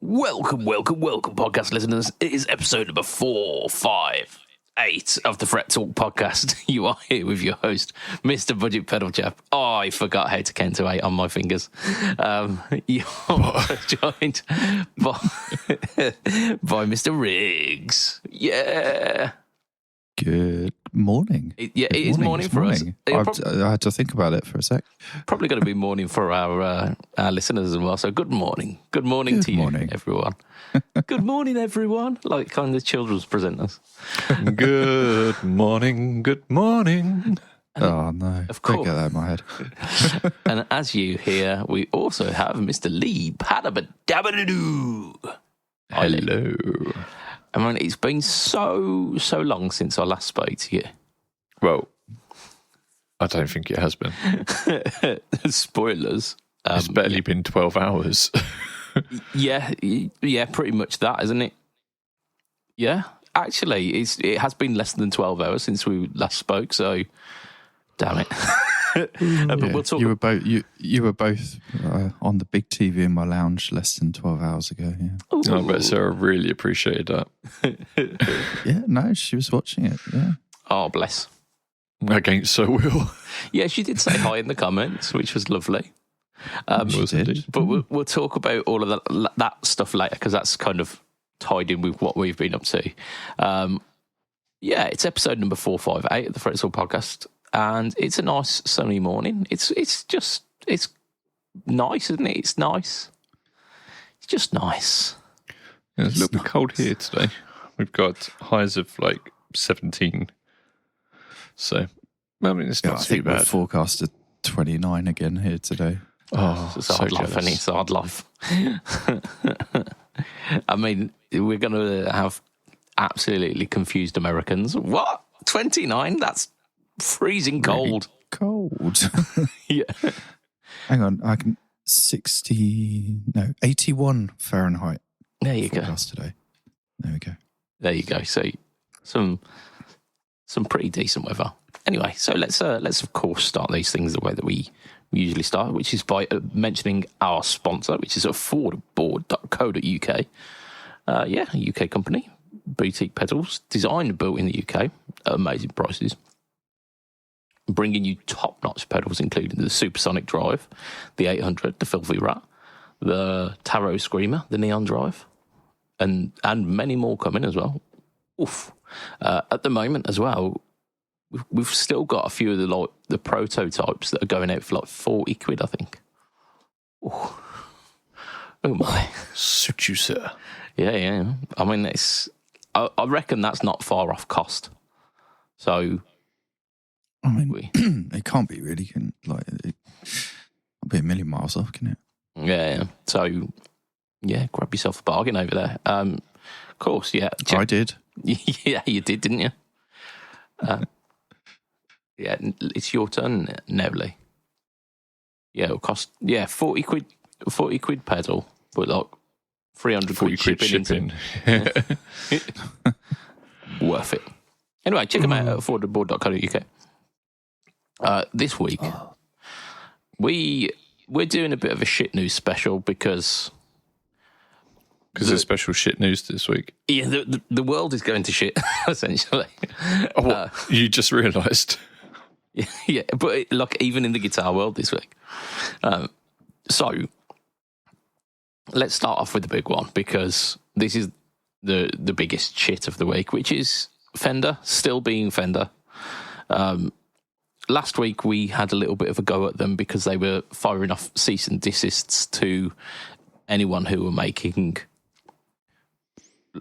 Welcome, podcast listeners. It is episode number 458 of the Fret Talk podcast. You are here with your host, Mr. BudgetPedalChap. Oh, I forgot how to count to 8 on my fingers. You're joined by Mr. Riggs. Yeah. Good morning. It is morning for us. I had to think about it for a sec. Probably going to be morning for our listeners as well. So good morning. Good morning to you, everyone. Good morning, everyone. Like kind of children's presenters. Good morning. Good morning. Oh, no. Of course. Don't get that in my head. And as you hear, we also have Mr. Lee Padabadabadoo. Hello. I mean, it's been so long since I last spoke to you. Well, I don't think it has been. Spoilers. It's barely been 12 hours. Yeah, pretty much that, isn't it? Yeah, actually, it has been less than 12 hours since we last spoke, so damn it. But we'll talk. You were both on the big TV in my lounge less than 12 hours ago. Yeah. I bet Sarah really appreciated that. Yeah, no, she was watching it. Yeah. Oh, bless. Against so will. Yeah, she did say hi in the comments, which was lovely. She did. But we'll talk about all of that stuff later because that's kind of tied in with what we've been up to. Yeah, it's episode number 458 of the Fret Talk podcast. And it's a nice sunny morning. It's nice, isn't it? It's nice. It's just nice. Yeah, it's a little bit cold here today. We've got highs of like 17. So, I mean, it's not too bad. We're forecasted 29 again here today. Oh, it's a hard life, and it's a hard life. I mean, we're going to have absolutely confused Americans. What? 29? That's freezing cold. Really cold. Yeah. Hang on, 81 Fahrenheit. There you go. Today. There we go. There you go. So some pretty decent weather. Anyway, so let's of course start these things the way that we usually start, which is by mentioning our sponsor, which is affordboard.co.uk. Yeah, a UK company, boutique pedals, designed and built in the UK at amazing prices. Bringing you top-notch pedals, including the Supersonic Drive, the 800, the Filthy Rat, the Tarot Screamer, the Neon Drive, and many more coming as well. Oof. At the moment as well, we've still got a few of the prototypes that are going out for like 40 quid, I think. Ooh. Oh my. Suit you, sir. Yeah. I mean, I reckon that's not far off cost. So... I mean, it can't be really. It'll be a million miles off, can it? Yeah. So, yeah, grab yourself a bargain over there. Of course, yeah. I did. Yeah, you did, didn't you? Yeah, it's your turn now, Lee. Yeah, it'll cost 40 quid pedal, but like 300 quid shipping. Worth it. Anyway, check them out at affordboard.co.uk. This week, we're doing a bit of a shit news special because there's special shit news this week. Yeah, the world is going to shit, essentially. Oh, you just realised. Yeah, but even in the guitar world this week. So, let's start off with the big one because this is the biggest shit of the week, which is Fender, still being Fender. Last week, we had a little bit of a go at them because they were firing off cease and desists to anyone who were making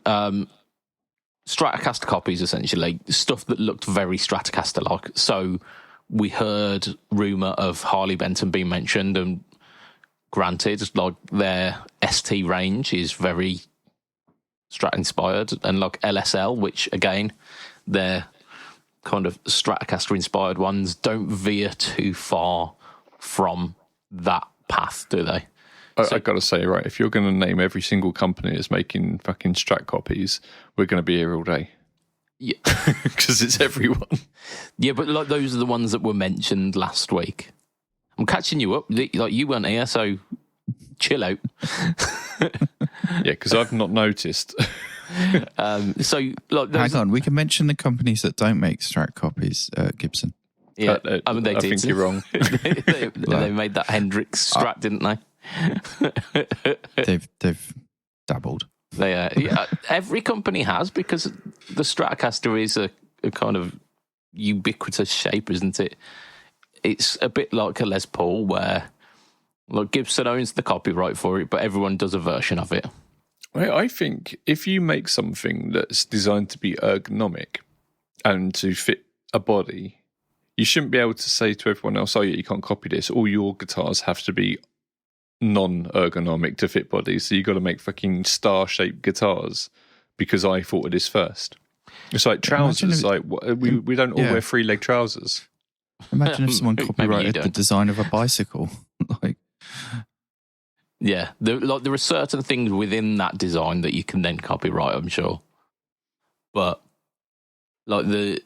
Stratocaster copies, essentially, stuff that looked very Stratocaster-like. So we heard rumour of Harley Benton being mentioned, and granted, like their ST range is very Strat-inspired, and like LSL, which, again, they're kind of Stratocaster-inspired ones don't veer too far from that path, do they? I got to say, right, if you're going to name every single company as making fucking Strat copies, we're going to be here all day. Yeah. Because it's everyone. Yeah, but like those are the ones that were mentioned last week. I'm catching you up. Like you weren't here, so chill out. Yeah, because I've not noticed. So, like, Hang on, we can mention the companies that don't make Strat copies, Gibson. yeah, I mean, they I did. think you're wrong. they made that Hendrix Strat, didn't they? They've dabbled. Every company has, because the Stratocaster is a kind of ubiquitous shape, isn't it? It's a bit like a Les Paul, where Gibson owns the copyright for it, but everyone does a version of it. I think if you make something that's designed to be ergonomic and to fit a body, you shouldn't be able to say to everyone else, "Oh yeah, you can't copy this." All your guitars have to be non-ergonomic to fit bodies, so you got to make fucking star-shaped guitars because I thought of this first. It's like trousers. We don't all wear three-leg trousers. Imagine if someone copyrighted the design of a bicycle. Yeah, there are certain things within that design that you can then copyright, I'm sure. But like the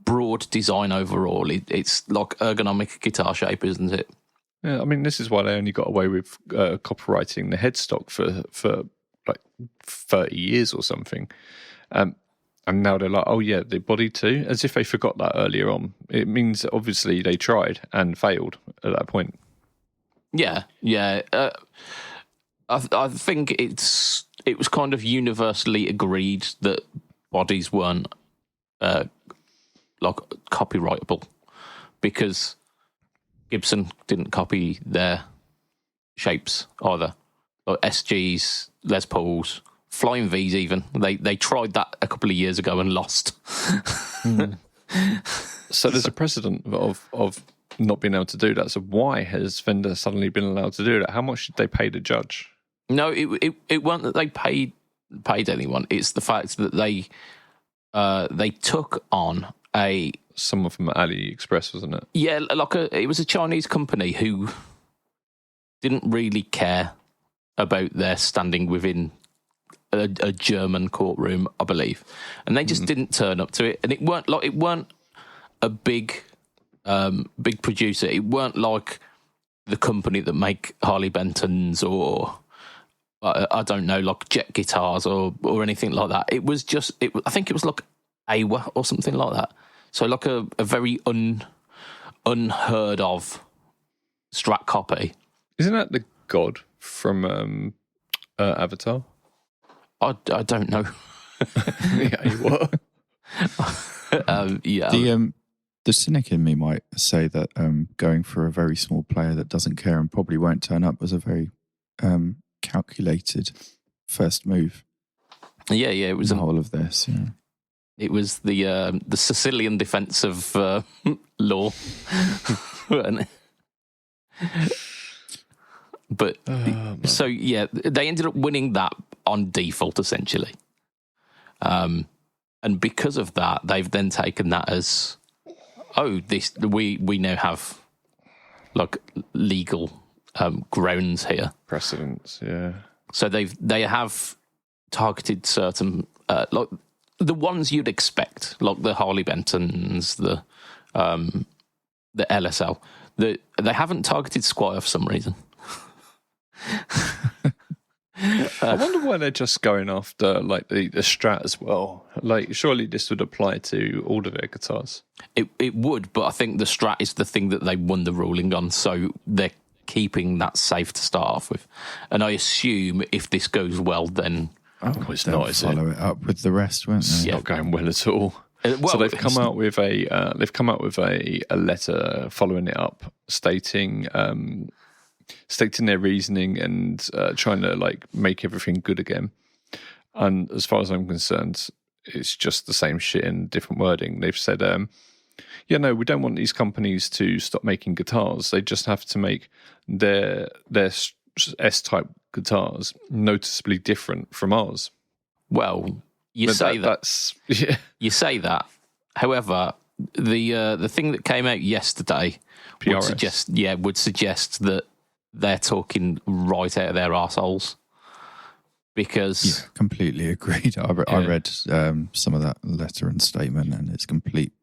broad design overall, it's like ergonomic guitar shape, isn't it? Yeah, I mean, this is why they only got away with copyrighting the headstock for like 30 years or something. And now they're like, oh yeah, the body too, as if they forgot that earlier on. It means that obviously they tried and failed at that point. Yeah. I think it was kind of universally agreed that bodies weren't like copyrightable, because Gibson didn't copy their shapes either. Like SGs, Les Pauls, Flying V's even. They tried that a couple of years ago and lost. So there's a precedent of not being able to do that. So why has Fender suddenly been allowed to do that? How much did they pay the judge? No, it wasn't that they paid anyone. It's the fact that they took on someone from AliExpress, wasn't it? Yeah, it was a Chinese company who didn't really care about their standing within a German courtroom, I believe, and they just didn't turn up to it. And it weren't a big producer. It weren't like the company that make Harley Bentons or I don't know, like Jet guitars or anything like that. It was just I think it was like Awa or something like that. So like a very unheard of Strat copy. Isn't that the god from Avatar? I don't know. Yeah, what? Yeah. The cynic in me might say that going for a very small player that doesn't care and probably won't turn up was a very calculated first move. Yeah. It was the whole of this. Yeah. It was the Sicilian defense of law, but so yeah, they ended up winning that on default essentially, and because of that, they've then taken that as we now have like legal grounds here, precedents. Yeah. So they have targeted certain like the ones you'd expect, like the Harley Bentons, the LSL. They haven't targeted Squire for some reason. I wonder why they're just going after like the Strat as well. Like, surely this would apply to all of their guitars. It would, but I think the Strat is the thing that they won the ruling on, so they're keeping that safe to start off with. And I assume if this goes well, then it's not. Is follow it up with the rest, won't they? It's not going well at all. So they've come out with a letter following it up, stating their reasoning and trying to like make everything good again. And as far as I'm concerned, it's just the same shit in different wording. They've said, we don't want these companies to stop making guitars. They just have to make their S-type guitars noticeably different from ours. Well, you say that. However, the thing that came out yesterday would suggest that they're talking right out of their arseholes. Because completely agreed. I read some of that letter and statement, and it's complete.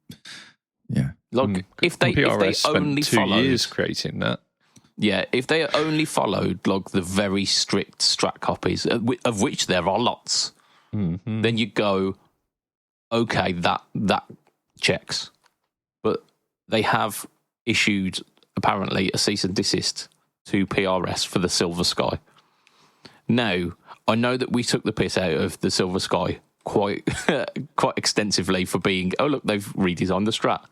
Yeah, look, if they PRS only spent 2 years creating that. Yeah, if they only followed like the very strict Strat copies, of which there are lots, then you go, okay, that checks. But they have issued, apparently, a cease and desist to PRS for the Silver Sky. Now, I know that we took the piss out of the Silver Sky quite extensively for being, oh, look, they've redesigned the Strat.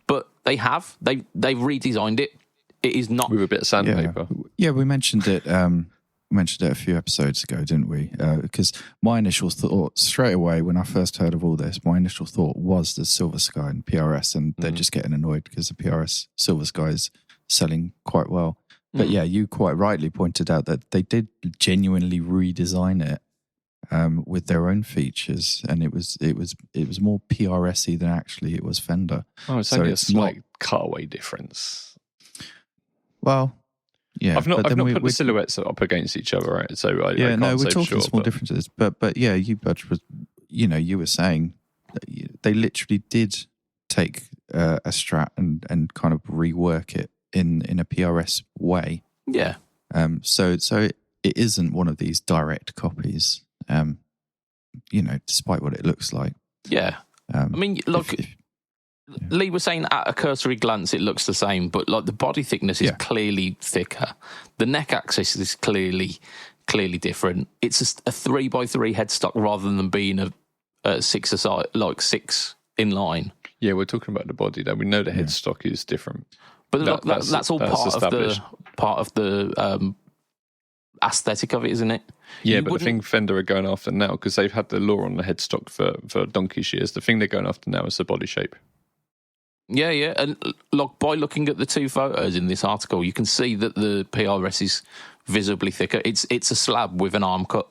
But they've redesigned it. It is not... With a bit of sandpaper. Yeah, we mentioned it a few episodes ago, didn't we? Because my initial thought, straight away, when I first heard of all this, my initial thought was the Silver Sky and PRS, and they're just getting annoyed because the PRS Silver Sky is selling quite well. But yeah, you quite rightly pointed out that they did genuinely redesign it with their own features, and it was more PRS-y than actually it was Fender. Oh, it's only a slight cutaway difference. Well, yeah, I've not put the silhouettes up against each other, right? So I can't we're say talking sure, small differences. But yeah, you were saying that they literally did take a Strat and kind of rework it in a PRS way. Yeah. So it isn't one of these direct copies. Despite what it looks like. Yeah. I mean, look. Lee was saying at a cursory glance it looks the same, but like the body thickness is clearly thicker. The neck axis is clearly different. It's a 3x3 headstock rather than being a 6 aside, like 6 in line. Yeah, we're talking about the body though. We know the headstock is different. But that's all part of the aesthetic of it, isn't it? Yeah, but the thing Fender are going after now, because they've had the law on the headstock for donkey's years, the thing they're going after now is the body shape. Yeah, and look, by looking at the two photos in this article, you can see that the PRS is visibly thicker. It's a slab with an arm cut.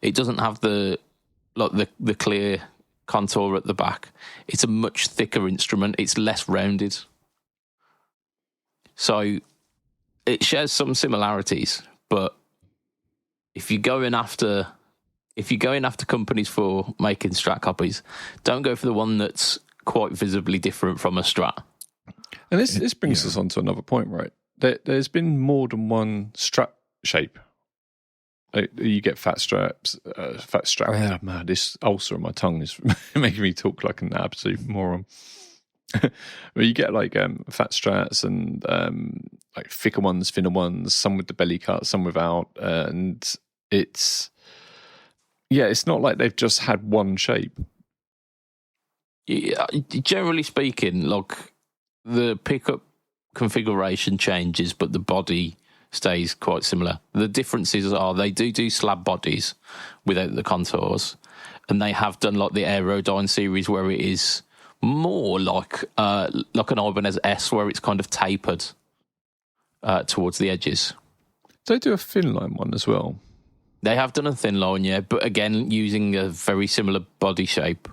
It doesn't have the clear contour at the back. It's a much thicker instrument. It's less rounded. So it shares some similarities, but if you're going after companies for making Strat copies, don't go for the one that's quite visibly different from a Strat. And this brings us on to another point, right? There's been more than one Strat shape. You get fat straps. Oh, man, this ulcer on my tongue is making me talk like an absolute moron. Well, you get like fat Strats and like thicker ones, thinner ones, some with the belly cut, some without, and it's not like they've just had one shape. Yeah, generally speaking, like the pickup configuration changes, but the body stays quite similar. The differences are they do slab bodies without the contours, and they have done like the Aerodyne series where it is more like an Ibanez S, where it's kind of tapered towards the edges. They do a thin line one as well. They have done a thin line, yeah, but again using a very similar body shape.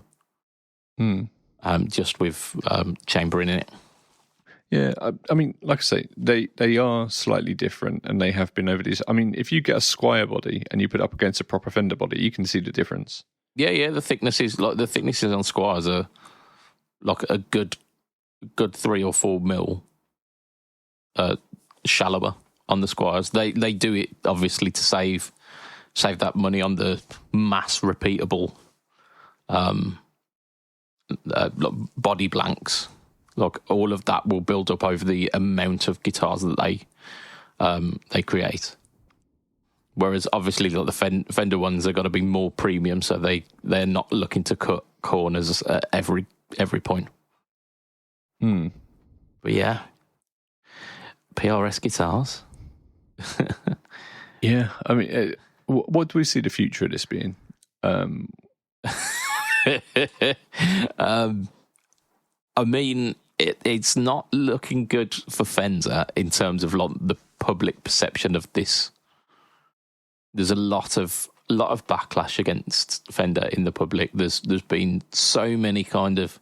Just with chambering in it. Yeah, I mean, like I say, they are slightly different, and they have been over these. I mean, if you get a Squire body and you put it up against a proper Fender body, you can see the difference. Yeah, the thicknesses on Squires are like a good 3 or 4 mil shallower on the Squires. They do it obviously to save that money on the mass repeatable body blanks. Like all of that will build up over the amount of guitars that they create. Whereas obviously like the Fender ones are got to be more premium, so they're not looking to cut corners at every point. But yeah, PRS guitars. Yeah, I mean, what do we see the future of this being? I mean, it's not looking good for Fender in terms of like the public perception of this. There's a lot of backlash against Fender in the public. There's been so many kind of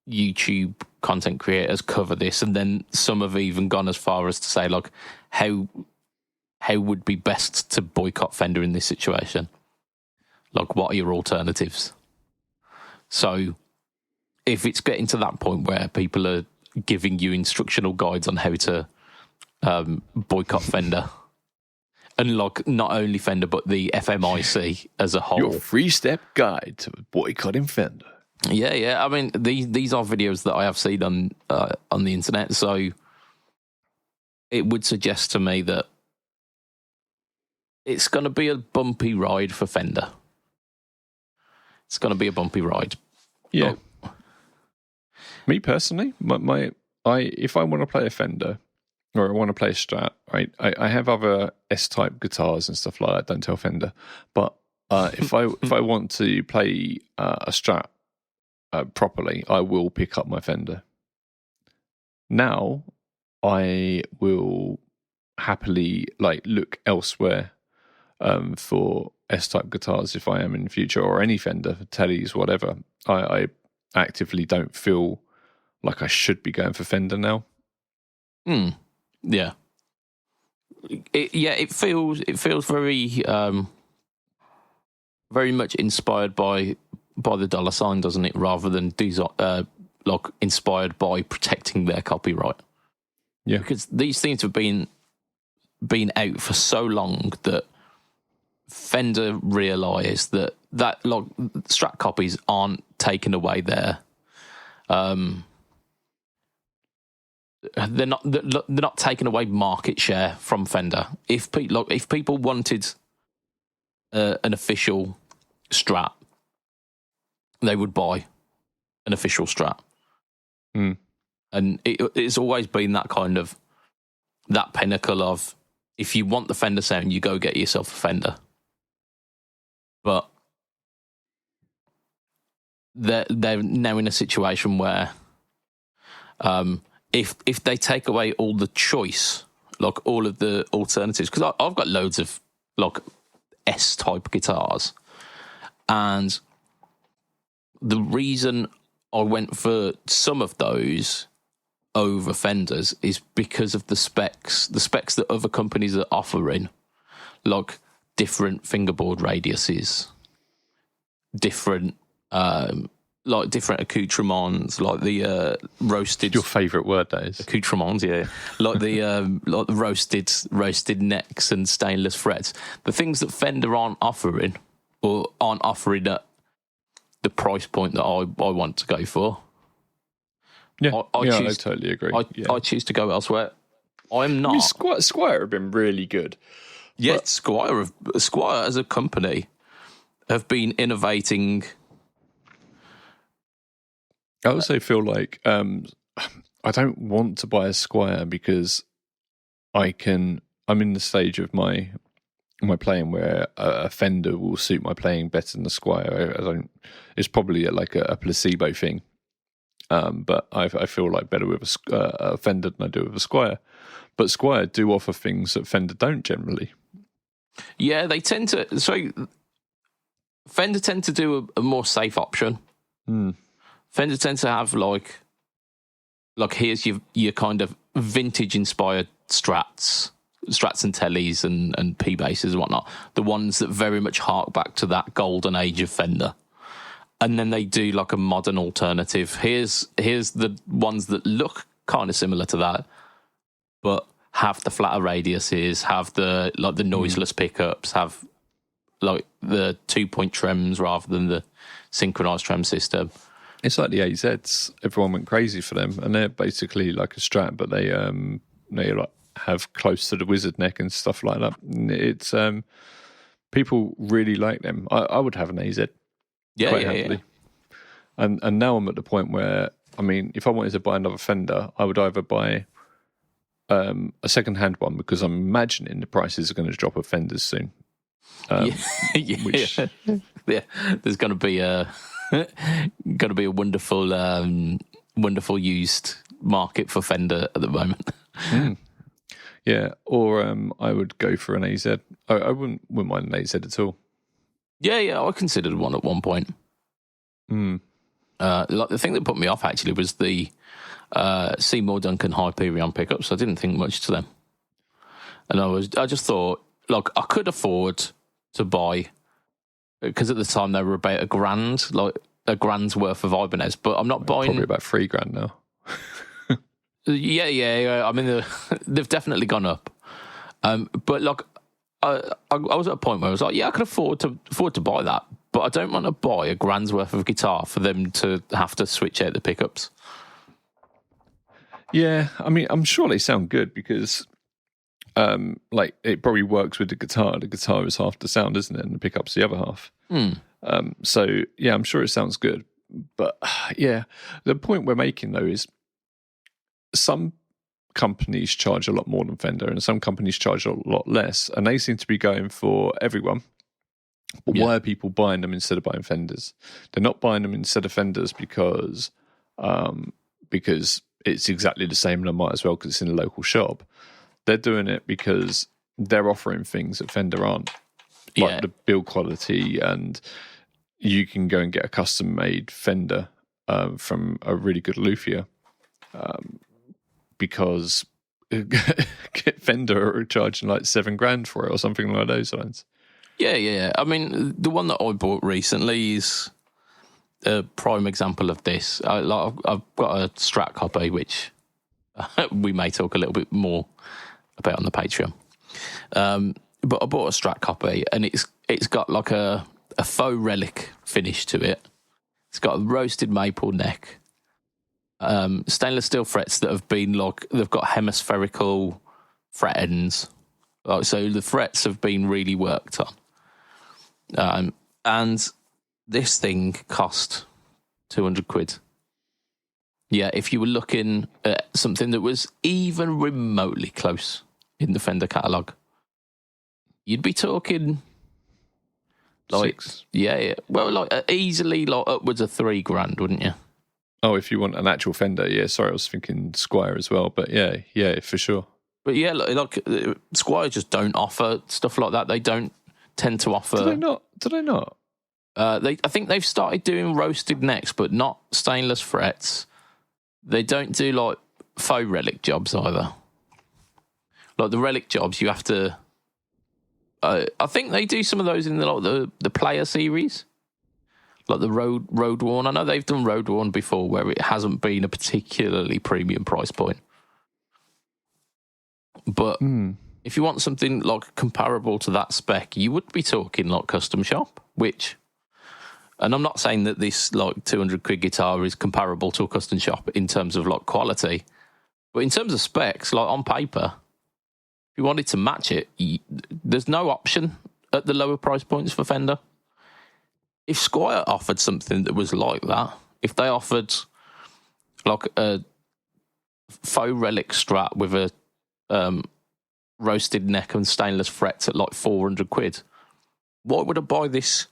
YouTube content creators cover this, and then some have even gone as far as to say like how would be best to boycott Fender in this situation. Like, what are your alternatives? So, if it's getting to that point where people are giving you instructional guides on how to boycott Fender. And like not only Fender, but the FMIC as a whole. Your 3-step guide to boycotting Fender. Yeah. I mean, these are videos that I have seen on the internet, so it would suggest to me that it's going to be a bumpy ride for Fender. It's going to be a bumpy ride. Yeah. Me personally, if I want to play a Fender or I want to play a Strat, right? I have other S-type guitars and stuff like that. Don't tell Fender, but if I want to play a Strat properly, I will pick up my Fender. Now, I will happily look elsewhere for S-type guitars if I am in the future, or any Fender, Tellys, whatever. I actively don't feel like I should be going for Fender now. Yeah. It feels very very much inspired by the dollar sign, doesn't it? Rather than inspired by protecting their copyright. Yeah, because these things have been out for so long that Fender realised that Strat copies aren't taking away their they're not taking away market share from Fender. If people wanted an official Strat, they would buy an official Strat. And it's always been that kind of that pinnacle of, if you want the Fender sound, you go get yourself a Fender. But they're now in a situation where if they take away all the choice, like all of the alternatives, because I've got loads of like S-type guitars, and the reason I went for some of those over Fenders is because of the specs that other companies are offering, like different fingerboard radiuses, different accoutrements, like the roasted. Your favourite word, that is. Accoutrements, yeah. Like the roasted necks and stainless frets. The things that Fender aren't offering, or aren't offering at the price point that I want to go for. Yeah, I totally agree. I choose to go elsewhere. I'm not. I mean, Squier have been really good. Yeah, Squier as a company have been innovating. I also feel like I don't want to buy a Squier because I'm in the stage of my playing where a Fender will suit my playing better than a Squier. It's probably like a placebo thing. But I feel like better with a Fender than I do with a Squier. But Squier do offer things that Fender don't generally. Yeah, they tend to. So Fender tend to do a more safe option. Fender tends to have like here's your kind of vintage inspired Strats and Tellys and P basses and whatnot. The ones that very much hark back to that golden age of Fender. And then they do like a modern alternative. Here's the ones that look kind of similar to that, but have the flatter radiuses, have the noiseless pickups, have like the 2-point trems rather than the synchronized trem system. It's like the AZs. Everyone went crazy for them, and they're basically like a Strat, but they like have close to the wizard neck and stuff like that. It's people really like them. I would have an AZ. Quite happily. And now I'm at the point where, I mean, if I wanted to buy another Fender, I would either buy a second-hand one, because I'm imagining the prices are going to drop of Fenders soon. Which there's going to be a wonderful used market for Fender at the moment. Yeah, or I would go for an AZ. I wouldn't mind an AZ at all. Yeah, I considered one at one point. Like the thing that put me off actually was the Seymour Duncan Hyperion pickups. I didn't think much to them, and I just thought, like, I could afford to buy, because at the time they were about $1,000, like $1,000's worth of Ibanez. But I'm not buying. Probably about $3,000 now. Yeah. I mean, they've definitely gone up. But like, I was at a point where I was like, yeah, I could afford to buy that, but I don't want to buy a grand's worth of guitar for them to have to switch out the pickups. Yeah, I mean, I'm sure they sound good because, like, it probably works with the guitar. The guitar is half the sound, isn't it? And the pickup's the other half. So, yeah, I'm sure it sounds good. But, yeah, the point we're making, though, is some companies charge a lot more than Fender and some companies charge a lot less. And they seem to be going for everyone. But why are people buying them instead of buying Fenders? They're not buying them instead of Fenders because it's exactly the same and I might as well because it's in a local shop. They're doing it because they're offering things that Fender aren't. Like the build quality, and you can go and get a custom-made Fender from a really good luthier because Fender are charging like $7,000 for it or something like those lines. Yeah. I mean, the one that I bought recently is a prime example of this. I've got a Strat copy, which we may talk a little bit more about on the Patreon. But I bought a Strat copy, and it's got like a faux relic finish to it. It's got a roasted maple neck, stainless steel frets that have been like they've got hemispherical fret ends. So the frets have been really worked on. And this thing cost £200. Yeah, if you were looking at something that was even remotely close in the Fender catalogue, you'd be talking like $6,000. Yeah. Well, like easily like upwards of £3,000, wouldn't you? Oh, if you want an actual Fender, yeah. Sorry, I was thinking Squire as well, but yeah, for sure. But yeah, like Squire just don't offer stuff like that. They don't tend to offer. Do they not? I think they've started doing roasted necks, but not stainless frets. They don't do like faux relic jobs either. Like the relic jobs, you have to. I think they do some of those in the Player series, like the Road Worn. I know they've done Road Worn before, where it hasn't been a particularly premium price point. But if you want something like comparable to that spec, you would be talking like custom shop, which, and I'm not saying that this like £200 guitar is comparable to a custom shop in terms of like quality, but in terms of specs, like on paper, if you wanted to match it, there's no option at the lower price points for Fender. If Squire offered something that was like that, if they offered like a faux relic Strat with a roasted neck and stainless frets at like £400, why would I buy this?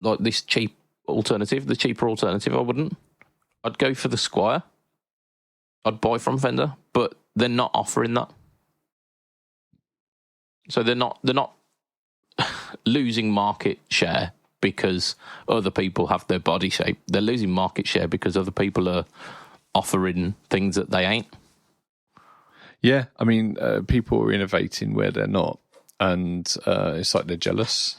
Like this cheap alternative, the cheaper alternative? I wouldn't. I'd go for the Squire. I'd buy from Fender, but they're not offering that. So they're not losing market share because other people have their body shape. They're losing market share because other people are offering things that they ain't. Yeah, I mean, people are innovating where they're not, and it's like they're jealous.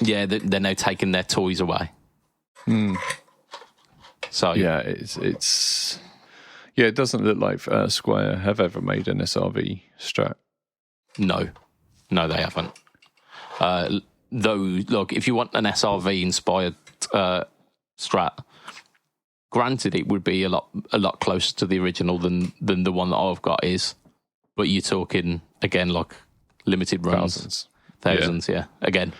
Yeah, they're now taking their toys away. So yeah, it's it doesn't look like Squire have ever made an SRV Strat. No, they haven't. Though, look, if you want an SRV inspired Strat, granted, it would be a lot closer to the original than the one that I've got is. But you're talking again like limited runs, thousands, yeah. Again,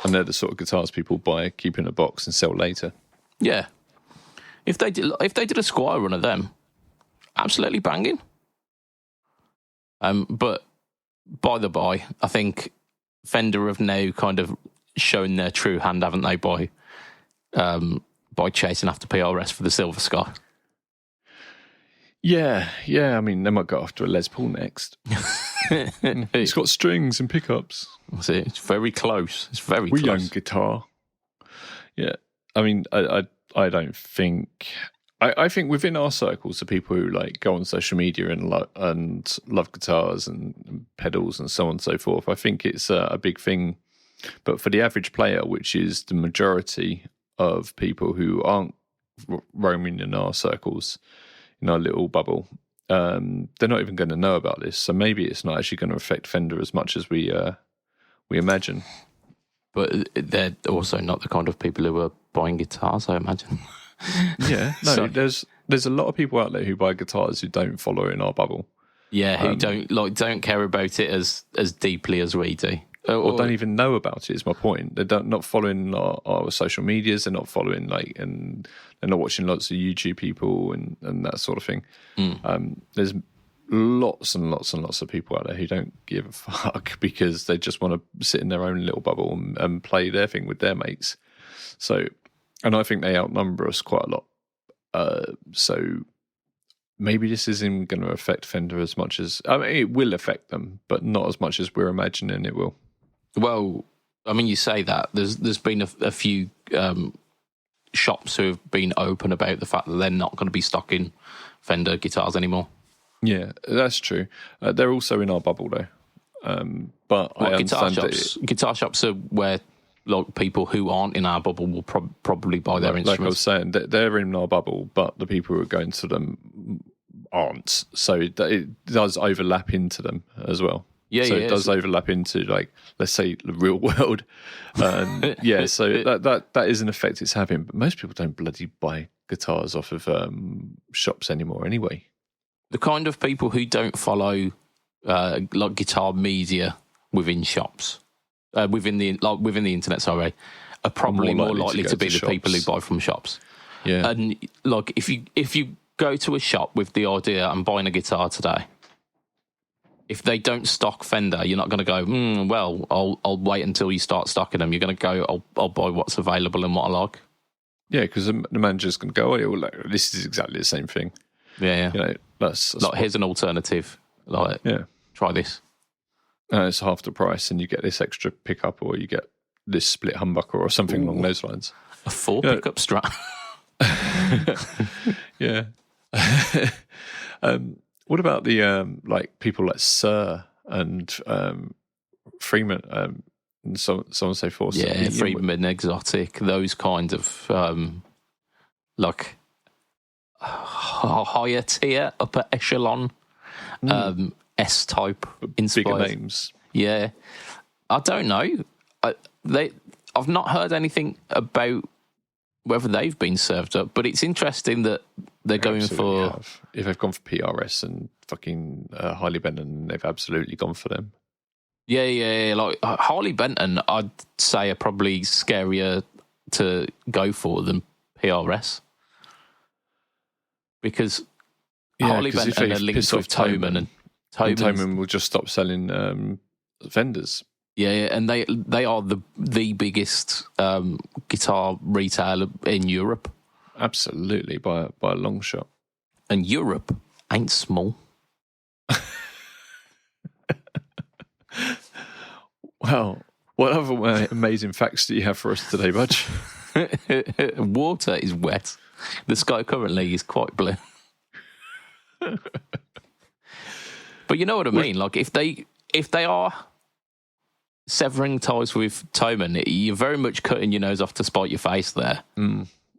and they're the sort of guitars people buy, keep in a box, and sell later. Yeah, if they did a Squire run of them, absolutely banging. But by the by, I think Fender have now kind of shown their true hand, haven't they, by chasing after PRS for the Silver Sky. Yeah. I mean, they might go after a Les Paul next. It's got strings and pickups. That's it. It's very close. It's very close. We own guitar. Yeah. I mean, I don't think... I think within our circles, the people who like go on social media and love guitars and pedals and so on and so forth, I think it's a big thing. But for the average player, which is the majority of people who aren't roaming in our circles, in our little bubble, they're not even going to know about this. So maybe it's not actually going to affect Fender as much as we imagine. But they're also not the kind of people who are buying guitars, I imagine. Yeah, no, there's a lot of people out there who buy guitars who don't follow in our bubble. Yeah, who don't care about it as deeply as we do. Or don't even know about it, is my point. They're not following our social medias, they're not following, and they're not watching lots of YouTube people and that sort of thing. There's lots and lots and lots of people out there who don't give a fuck because they just want to sit in their own little bubble and play their thing with their mates. So, and I think they outnumber us quite a lot. So maybe this isn't going to affect Fender as much as... I mean, it will affect them, but not as much as we're imagining it will. Well, I mean, you say that. There's been a few shops who have been open about the fact that they're not going to be stocking Fender guitars anymore. Yeah, that's true. They're also in our bubble, though. But I understand guitar shops are where people who aren't in our bubble will probably buy their instruments. Like I was saying, they're in our bubble, but the people who are going to them aren't. So it does overlap into them as well. It does overlap into, let's say, the real world. So that is an effect it's having. But most people don't bloody buy guitars off of shops anymore anyway. The kind of people who don't follow guitar media within shops, within the internet, are probably more likely to be the people who buy from shops. Yeah, and if you go to a shop with the idea I'm buying a guitar today, if they don't stock Fender, you're not going to go, well, I'll wait until you start stocking them. You're going to go, I'll buy what's available and what I like. Yeah, because the manager's going to go, this is exactly the same thing. Yeah. That's here's an alternative. Try this. It's half the price, and you get this extra pickup, or you get this split humbucker, or something along those lines. A 4 pickup Strat. Yeah. What about the people like Sir and Freeman and so on and so forth? Yeah, Freeman, Exotic, those kind of higher tier, upper echelon, S-type inspired. Bigger names. Yeah. I don't know. I've not heard anything about whether they've been served up, but it's interesting that they're going for... Have. If they've gone for PRS and fucking Harley Benton, they've absolutely gone for them. Yeah. Harley Benton, I'd say are probably scarier to go for than PRS. Because Harley Benton are linked with Thomann, and Thomann will just stop selling Fenders. Yeah, and they are the biggest guitar retailer in Europe. Absolutely, by a long shot. And Europe ain't small. Well, what other amazing facts do you have for us today, Budge? Water is wet. The sky currently is quite blue. But you know what I mean? If they are severing ties with Thomann, you're very much cutting your nose off to spite your face there.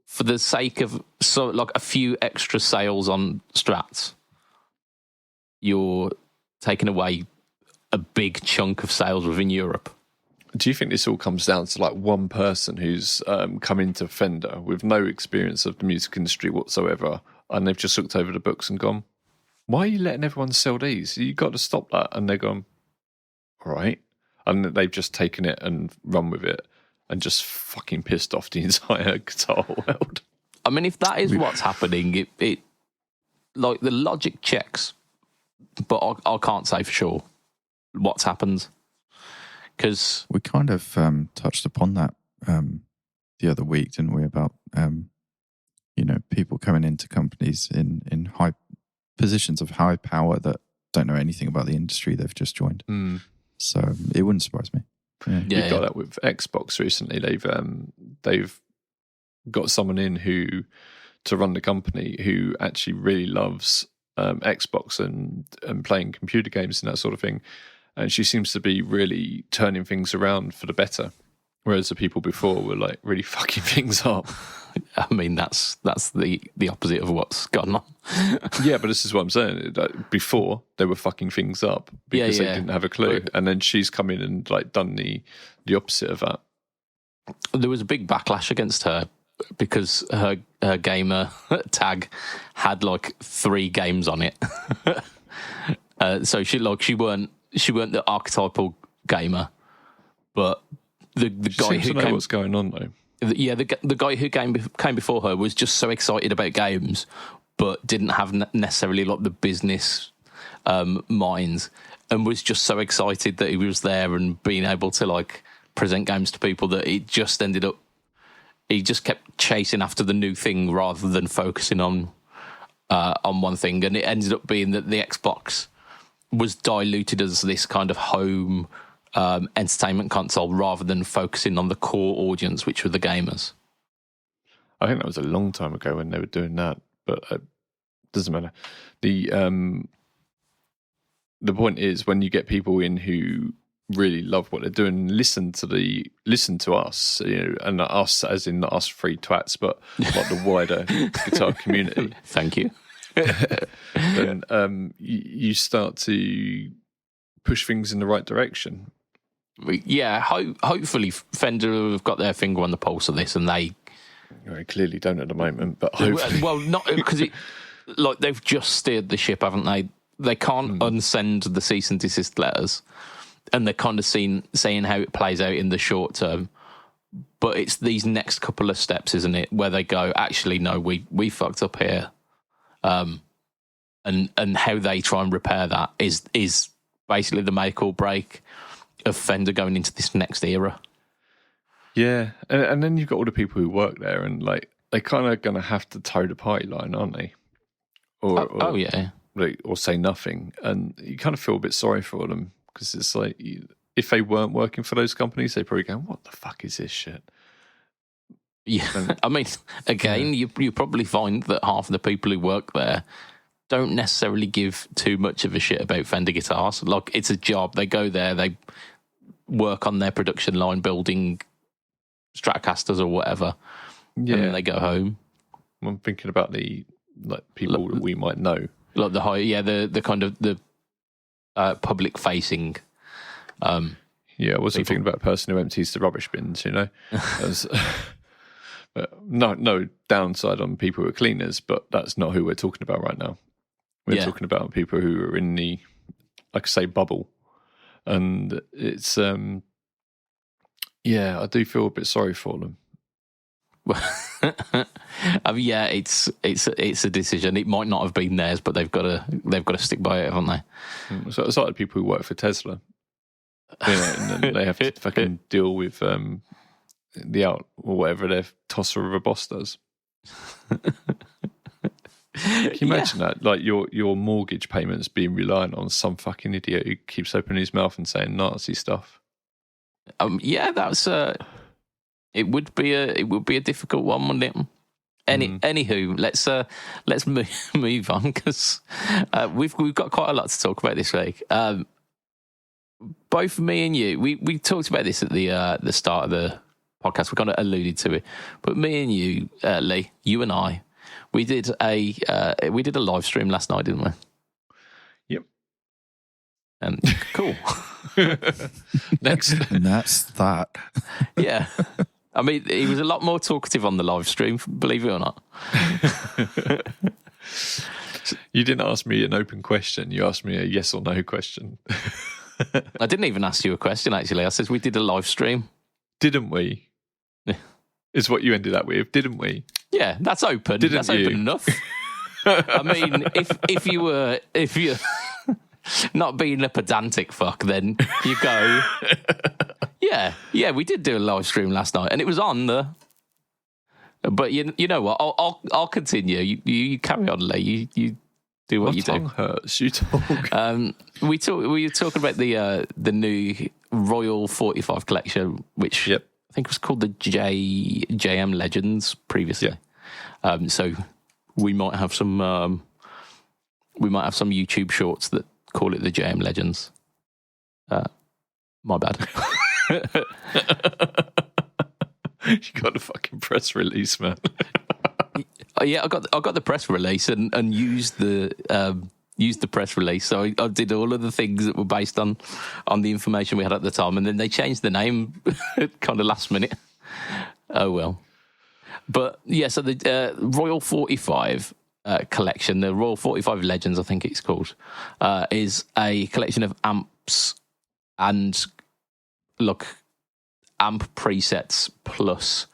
For the sake of a few extra sales on Strats, you're taking away a big chunk of sales within Europe. Do you think this all comes down to one person who's come into Fender with no experience of the music industry whatsoever, and they've just looked over the books and gone, why are you letting everyone sell these? You've got to stop that. And they're gone, all right. And they've just taken it and run with it and just fucking pissed off the entire guitar world. I mean, if that is what's happening, it the logic checks, but I can't say for sure what's happened. Because we kind of touched upon that the other week, didn't we? About people coming into companies in high positions of high power that don't know anything about the industry they've just joined. So it wouldn't surprise me. Yeah. We got that with Xbox recently. They've got someone in to run the company who actually really loves Xbox and playing computer games and that sort of thing. And she seems to be really turning things around for the better. Whereas the people before were like really fucking things up. I mean, that's the opposite of what's gone on. Yeah, but this is what I'm saying. Like, before they were fucking things up because they didn't have a clue, and then she's come in and like done the opposite of that. There was a big backlash against her because her gamer tag had like 3 games on it. So she weren't the archetypal gamer, but the guy who know what's going on though. The guy who came before her was just so excited about games, but didn't have necessarily like the business minds, and was just so excited that he was there and being able to like present games to people that it just ended up. He just kept chasing after the new thing rather than focusing on one thing, and it ended up being that the Xbox was diluted as this kind of home entertainment console rather than focusing on the core audience, which were the gamers. I think that was a long time ago when they were doing that, but it doesn't matter. The point is, when you get people in who really love what they're doing, listen to us, and us as in not us 3 twats, but like the wider guitar community. Thank you. Then you start to push things in the right direction. Yeah, hopefully Fender have got their finger on the pulse of this, and they clearly don't at the moment. But hopefully, well, not because like they've just steered the ship, haven't they? They can't unsend the cease and desist letters, and they're kind of seeing how it plays out in the short term. But it's these next couple of steps, isn't it, where they go, actually, no, we fucked up here, and how they try and repair that is basically the make or break of Fender going into this next era. Yeah, and then you've got all the people who work there, and like they're kind of going to have to toe the party line, aren't they? Or yeah, or say nothing, and you kind of feel a bit sorry for them because it's like if they weren't working for those companies, they probably go, "What the fuck is this shit?" Yeah, I mean, again, you probably find that half of the people who work there don't necessarily give too much of a shit about Fender guitars. Like, it's a job. They go there, they work on their production line building Stratocasters or whatever, and then they go home. I'm thinking about the people that we might know, like the high, the kind of the public facing. I wasn't thinking about a person who empties the rubbish bins. No downside on people who are cleaners, but that's not who we're talking about right now. We're talking about people who are in the, like I say, bubble, and it's I do feel a bit sorry for them. It's a decision. It might not have been theirs, but they've got to stick by it, haven't they? So it's like the people who work for Tesla, and then they have to fucking deal with the out or whatever their tosser of a boss does. Can you imagine that? Like your mortgage payments being reliant on some fucking idiot who keeps opening his mouth and saying Nazi stuff. That's it would be a difficult one, wouldn't it? Anywho, let's move on because we've got quite a lot to talk about this week. Both me and you, we talked about this at the start of the podcast. We kind of alluded to it, but me and you, Lee, you and I, we did a live stream last night, didn't we? Yep. And cool. Next, and that's that. Yeah. I mean, he was a lot more talkative on the live stream, believe it or not. You didn't ask me an open question. You asked me a yes or no question. I didn't even ask you a question, actually. I said we did a live stream. Didn't we? Is what you ended up with, didn't we? Yeah, that's open. That's open enough. I mean, if you're not being a pedantic fuck, then you go, yeah, we did do a live stream last night, and it was on the. But you know what? I'll continue. You carry on, Lee. You do what you do. My tongue hurts. You talk. We were talking about the new Royal 45 collection, which I think was called the JM Legends previously. Yeah. So we might have some YouTube shorts that call it the JM Legends. My bad. You got the fucking press release, man. Yeah, I got the press release and used the press release. So I did all of the things that were based on the information we had at the time, and then they changed the name kind of last minute. Oh well. But yeah, so the Royal 45 collection, the Royal 45 Legends, I think it's called, is a collection of amps and amp presets plus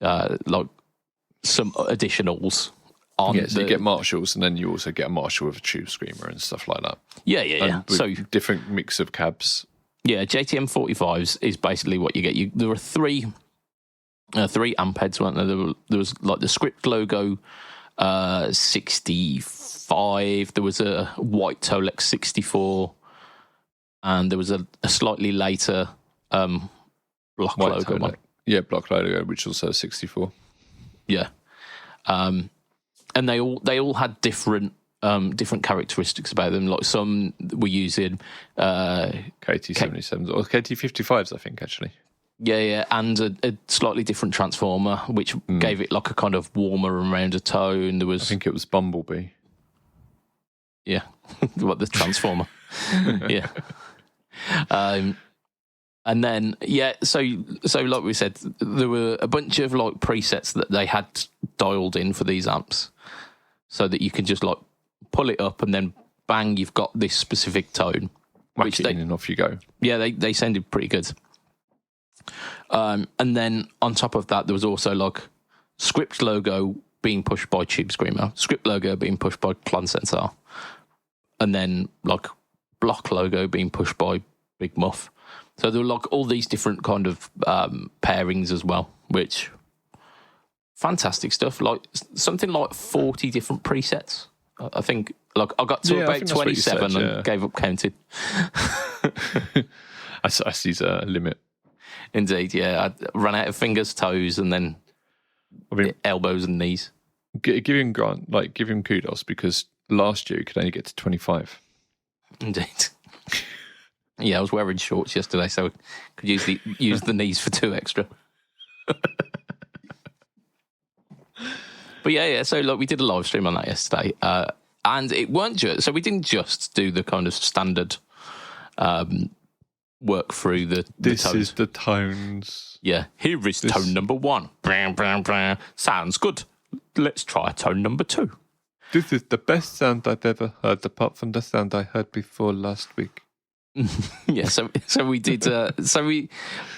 some additionals on. Yeah, so you get Marshalls, and then you also get a Marshall with a tube screamer and stuff like that. Yeah. So different mix of cabs. Yeah, JTM 45s is basically what you get. There were three amp heads, weren't there? There was like the script logo 65. There was a white Tolex 64, and there was a slightly later block white logo Tolex. one. Yeah, block logo, which also 64. Yeah, and they all had different characteristics about them. Like some were using KT77s or KT55s, I think, actually. Yeah, and a slightly different transformer, which gave it like a kind of warmer and rounder tone. There was, I think it was Bumblebee. Yeah, what the transformer? Yeah, and then so like we said, there were a bunch of like presets that they had dialed in for these amps, so that you can just like pull it up and then bang, you've got this specific tone. Whack it in and off you go. Yeah, they sounded pretty good. And then on top of that, there was also like script logo being pushed by Tube Screamer, script logo being pushed by Plan Sensor, and then like block logo being pushed by Big Muff. So there were like all these different kind of pairings as well, which fantastic stuff. Like something like 40 different presets. I think like I got to about 27 and gave up counting. I see a limit. Indeed, yeah. I ran out of fingers, toes, and then elbows and knees. Give him kudos, because last year you could only get to 25. Indeed. Yeah, I was wearing shorts yesterday, so I could use the knees for 2 extra. But yeah. So like we did a live stream on that yesterday, and it weren't just so we didn't just do the kind of standard. Work through the This tones. is the tones. Yeah, here is tone number 1. Sounds good. Let's try tone number 2. This is the best sound I've ever heard, apart from the sound I heard before last week. Yeah, so we did. So we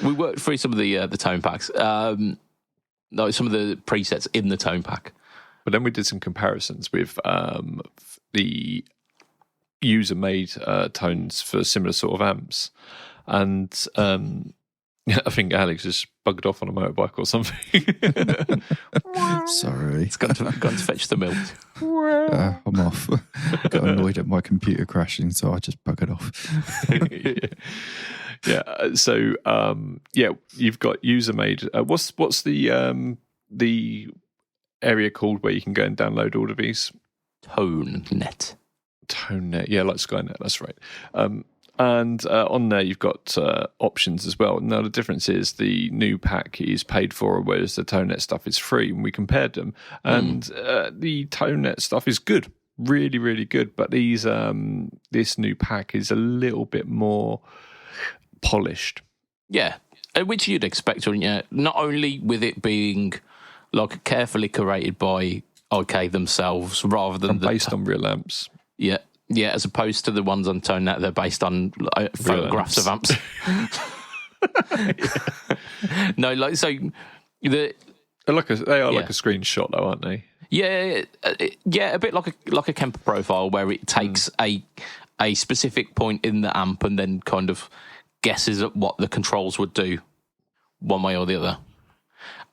worked through some of the tone packs, some of the presets in the tone pack. But then we did some comparisons with the user-made tones for similar sort of amps. And I think Alex just bugged off on a motorbike or something. Sorry. It's gone to fetch the milk. I'm off. Got annoyed at my computer crashing, so I just buggered off. Yeah. So, you've got user-made. What's the area called where you can go and download all of these? ToneNet. ToneNet, yeah, like Skynet, that's right. And on there you've got options as well. Now the difference is the new pack is paid for, whereas the ToneNet stuff is free. And we compared them, and the ToneNet stuff is good, really, really good. But this new pack is a little bit more polished. Yeah, which you'd expect, wouldn't you? Not only with it being like carefully curated by OK themselves, rather than based on real amps. Yeah. Yeah, as opposed to the ones on ToneNet, they're based on photographs of amps. No, like so, they are like a screenshot, though, aren't they? Yeah, a bit like a Kemper profile, where it takes a specific point in the amp and then kind of guesses at what the controls would do, one way or the other.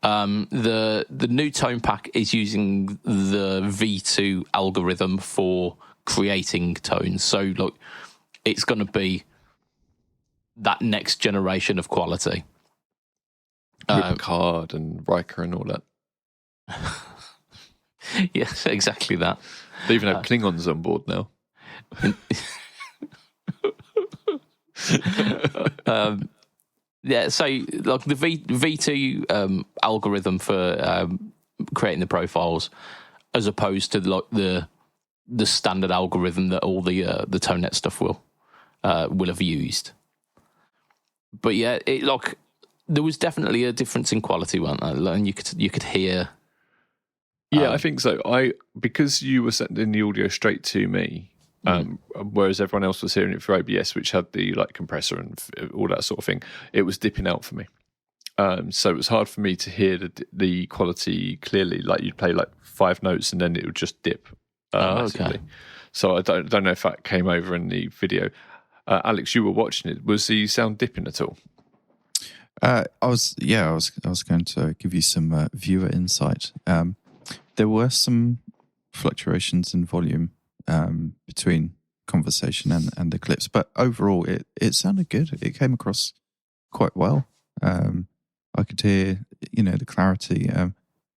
The new tone pack is using the V2 algorithm for creating tones, so look, it's going to be that next generation of quality. Picard and Riker and all that. Yes, exactly that. They even have Klingons on board now. Yeah, so like the V2 algorithm for creating the profiles, as opposed to like the standard algorithm that all the ToneNet stuff will have used. But yeah, it like there was definitely a difference in quality, wasn't there? And you could hear. Yeah, I think so. Because you were sending the audio straight to me, whereas everyone else was hearing it through OBS, which had the like compressor and all that sort of thing, it was dipping out for me. So it was hard for me to hear the quality clearly. Like you'd play like 5 notes and then it would just dip massively. Okay. So I don't know if that came over in the video. Alex, you were watching it. Was the sound dipping at all? I was going to give you some viewer insight. There were some fluctuations in volume between conversation and the clips, but overall it sounded good. It came across quite well. I could hear, the clarity,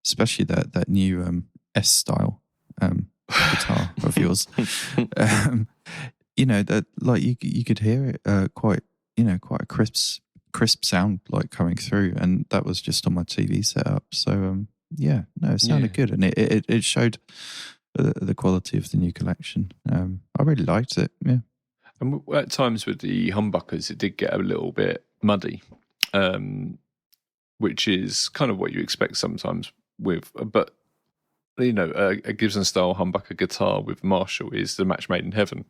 especially that new S style guitar of yours. That like you could hear it quite a crisp sound like coming through, and that was just on my TV setup. So it sounded good, and it showed the quality of the new collection. I really liked it. Yeah, and at times with the humbuckers, it did get a little bit muddy, which is kind of what you expect sometimes with, but a Gibson style humbucker guitar with Marshall is the match made in heaven.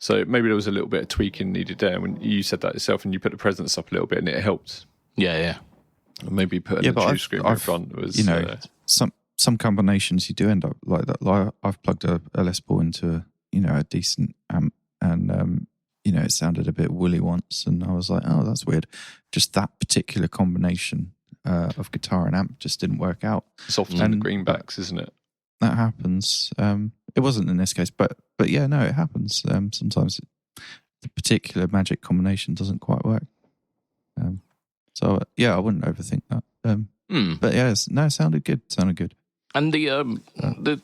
So maybe there was a little bit of tweaking needed there. When you said that yourself, and you put the presence up a little bit, and it helped. Yeah. Maybe putting a tube screamer in front was some combinations you do end up like that. Like I've plugged a Les Paul into a decent amp, and it sounded a bit woolly once, and I was like, oh, that's weird. Just that particular combination of guitar and amp just didn't work out. It's often the greenbacks, isn't it? That happens. It wasn't in this case, but yeah, no, it happens. Sometimes the particular magic combination doesn't quite work. So I wouldn't overthink that. But yeah, it sounded good. And the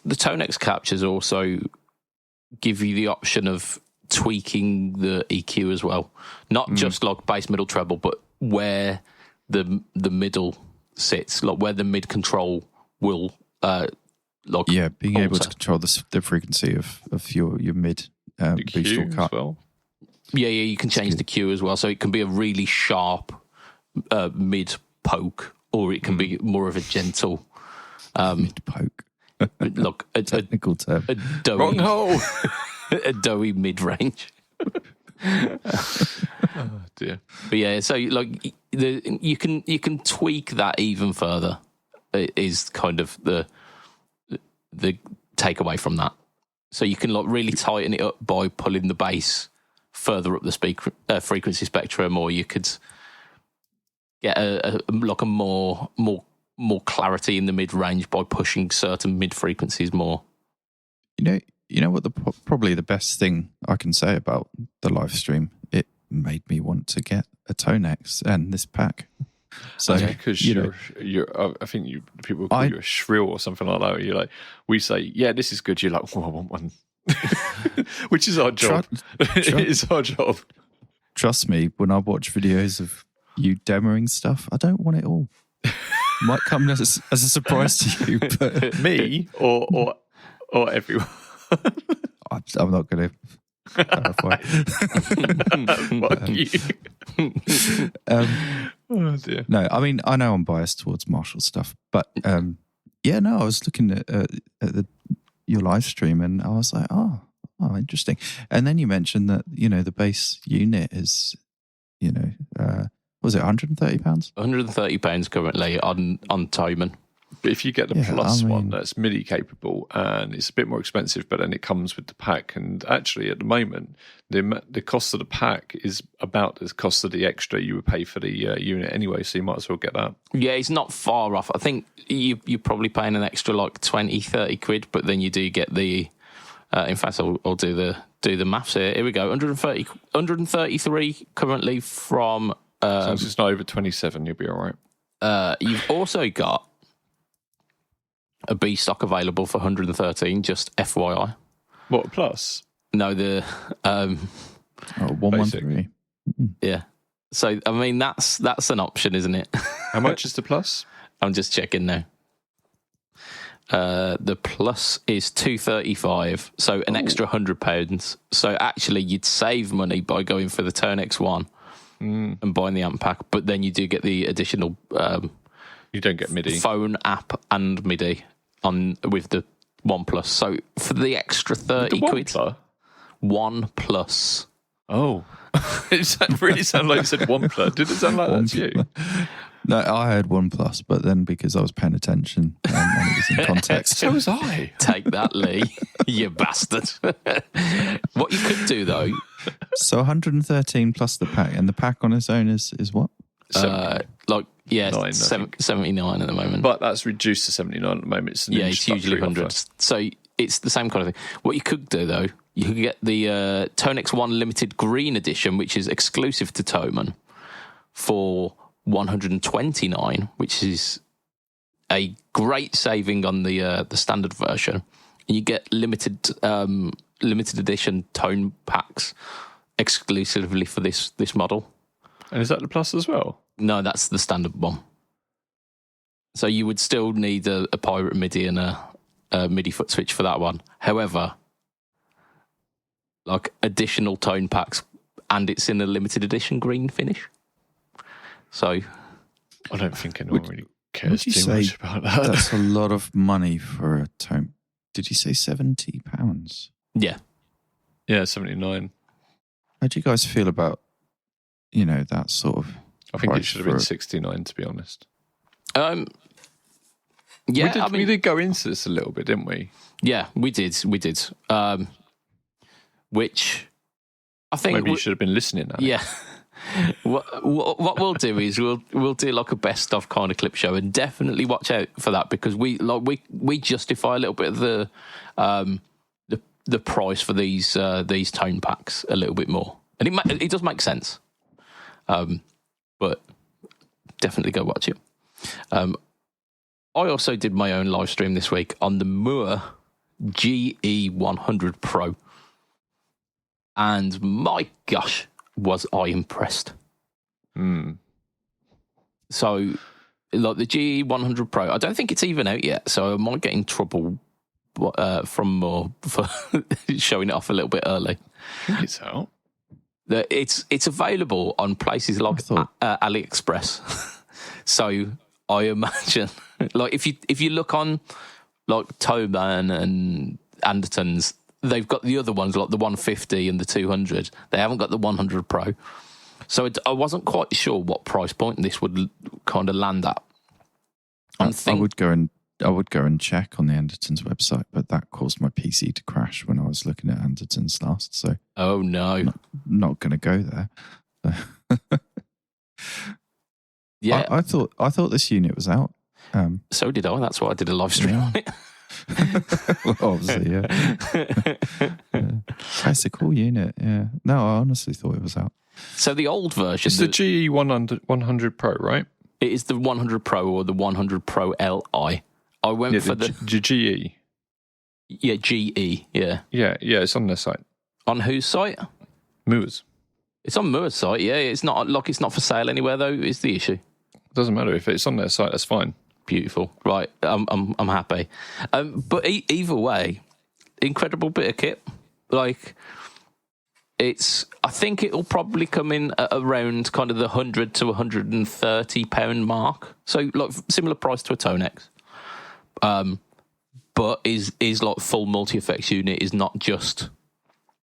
Tonex captures also give you the option of tweaking the EQ as well, not just like bass, middle, treble, but where the middle sits, like where the mid control will being able to control the frequency of your mid boost or cut. Well. Yeah, you can change the Q as well, so it can be a really sharp mid poke, or it can be more of a gentle mid poke. Look, a technical term. A doughy, wrong hole. A doughy mid range. Oh dear. But yeah, so like you can tweak that even further. Is kind of the takeaway from that. So you can like really tighten it up by pulling the bass further up the frequency spectrum, or you could get a more clarity in the mid range by pushing certain mid frequencies more. You know what probably the best thing I can say about the live stream, it made me want to get a Tonex and this pack. So because you're I think people call you a shrill or something like that. You're like, we say, yeah, this is good. You're like, oh, I want one. Which is our job. It is our job. Trust me, when I watch videos of you demoing stuff, I don't want it all. Might come as a surprise to you, but me or everyone. I'm not going to clarify. Fuck you. Oh dear. No, I mean, I know I'm biased towards Marshall stuff, but I was looking at your live stream, and I was like, oh, interesting. And then you mentioned that the bass unit is, was it £130? £130 currently on Toman. But if you get the plus one, that's MIDI capable, and it's a bit more expensive, but then it comes with the pack. And actually, at the moment, the cost of the pack is about the cost of the extra you would pay for the unit anyway, so you might as well get that. Yeah, it's not far off. I think you're probably paying an extra like 20, 30 quid, but then you do get the... in fact, I'll do the maths here. Here we go. 133 currently from... as long as it's not over 27, you'll be all right. You've also got a B stock available for 113, just FYI. What, plus? No, the 113. Yeah. So I mean, that's an option, isn't it? How much is the Plus? I'm just checking now. The Plus is $235, so an extra £100. So actually, you'd save money by going for the Turn X1 and buying the amp pack, but then you do get the additional. You don't get MIDI, phone app, and MIDI with the One Plus. So for the extra 30 quid, One Plus. Oh, it really sounded like you said One Plus. Did it sound like that's you? No, I heard OnePlus, but then because I was paying attention and it was in context. So was I. Take that, Lee, you bastard. What you could do, though... So 113 plus the pack, and the pack on its own is what? 79 at the moment. But that's reduced to 79 at the moment. It's usually 100. Offer. So it's the same kind of thing. What you could do, though, you could get the Tone X1 Limited Green Edition, which is exclusive to Thomann, for $129, which is a great saving on the standard version. And you get limited edition tone packs exclusively for this model. And is that the Plus as well? No, that's the standard one. So you would still need a Pirate MIDI and a MIDI foot switch for that one. However, like additional tone packs, and it's in a limited edition green finish. So I don't think anyone really cares too much about that. That's a lot of money for a tone. Did you say £70? Yeah. Yeah, 79. How do you guys feel about, that sort of... I think it should have been 69, to be honest. Yeah, we did go into this a little bit, didn't we? Yeah, we did. Which I think maybe you should have been listening. Yeah. What we'll do is we'll do like a best of kind of clip show, and definitely watch out for that, because we justify a little bit of the price for these tone packs a little bit more, and it does make sense. But definitely go watch it. I also did my own live stream this week on the Moore GE100 Pro, and my gosh, was I impressed. So, like the GE100 Pro, I don't think it's even out yet, so I might get in trouble from Moore for showing it off a little bit early. I think it's out. It's available on places like AliExpress. So I imagine, like if you look on like Thomann and Anderton's, they've got the other ones like the 150 and the 200. They haven't got the 100 Pro. So I wasn't quite sure what price point this would kind of land at. I would go and check on the Anderton's website, but that caused my PC to crash when I was looking at Anderton's last. So oh no, not going to go there. Yeah, I thought this unit was out. So did I. That's why I did a live stream on it. Well, obviously, yeah. It's a cool unit. Yeah. No, I honestly thought it was out. So the old version, it's the GE100 Pro, right? It is the 100 Pro or the 100 Pro Li. I went for the GE. Yeah, GE. Yeah. Yeah. It's on their site. On whose site? Moore's. It's on Moore's site. Yeah, it's not for sale anywhere though. Is the issue? Doesn't matter if it's on their site. That's fine. Beautiful. Right. I'm happy. But either way, incredible bit of kit. Like, I think it'll probably come in at around kind of the £100 to £130 mark. So like similar price to a Tone X. But is like full multi-effects unit, is not just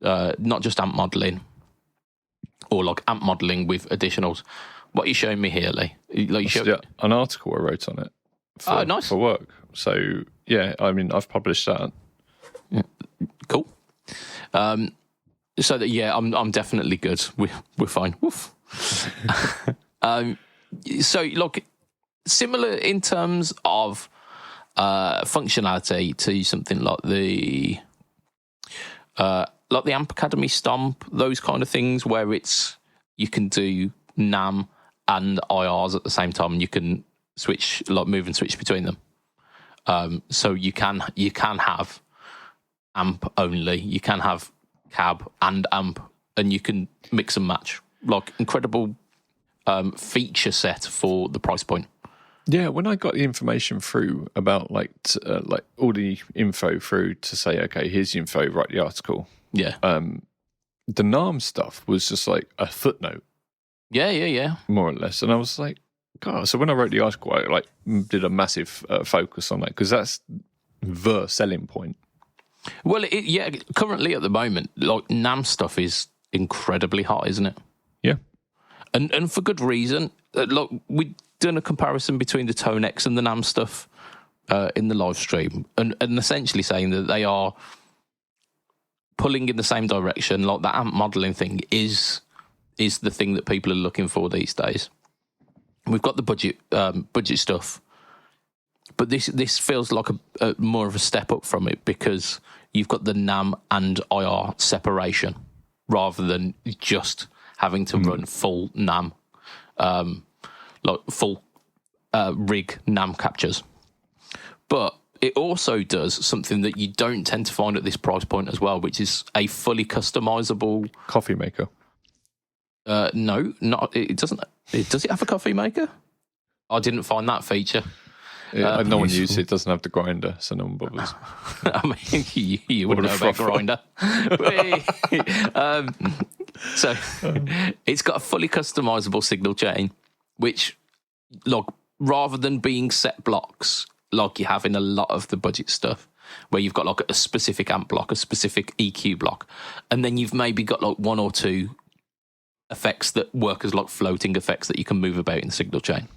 amp modelling or like amp modelling with additionals. What are you showing me here, Lee? Like an article I wrote on it. Nice. For work. So yeah, I mean, I've published that. Yeah. Cool. So that I'm definitely good. We're fine. Woof. So look, similar in terms of functionality to something like the Amp Academy Stomp, those kind of things where you can do NAM and IRs at the same time, and you can move and switch between them. So you can have amp only, you can have cab and amp, and you can mix and match. Like incredible feature set for the price point. Yeah, when I got the information through about like all the info through to say, okay, here's the info, write the article. Yeah. The NARM stuff was just like a footnote. Yeah. More or less. And I was like, God. So when I wrote the article, I like did a massive focus on that because that's the selling point. Well, currently at the moment, like NAM stuff is incredibly hot, isn't it? Yeah. And for good reason. Look, we've done a comparison between the Tone X and the NAM stuff in the live stream, and essentially saying that they are pulling in the same direction. Like that AMP modelling thing is the thing that people are looking for these days. We've got the budget stuff, but this feels like a more of a step up from it because you've got the NAM and IR separation rather than just having to run full NAM, like full rig NAM captures. But it also does something that you don't tend to find at this price point as well, which is a fully customizable coffee maker. No, not it doesn't. Does it have a coffee maker? I didn't find that feature. No one uses it. It doesn't have the grinder, so no one bothers. I mean, you wouldn't know about grinder. So it's got a fully customizable signal chain, which, like, rather than being set blocks like you have in a lot of the budget stuff, where you've got like a specific amp block, a specific EQ block, and then you've maybe got like one or two effects that work as like floating effects that you can move about in the signal chain.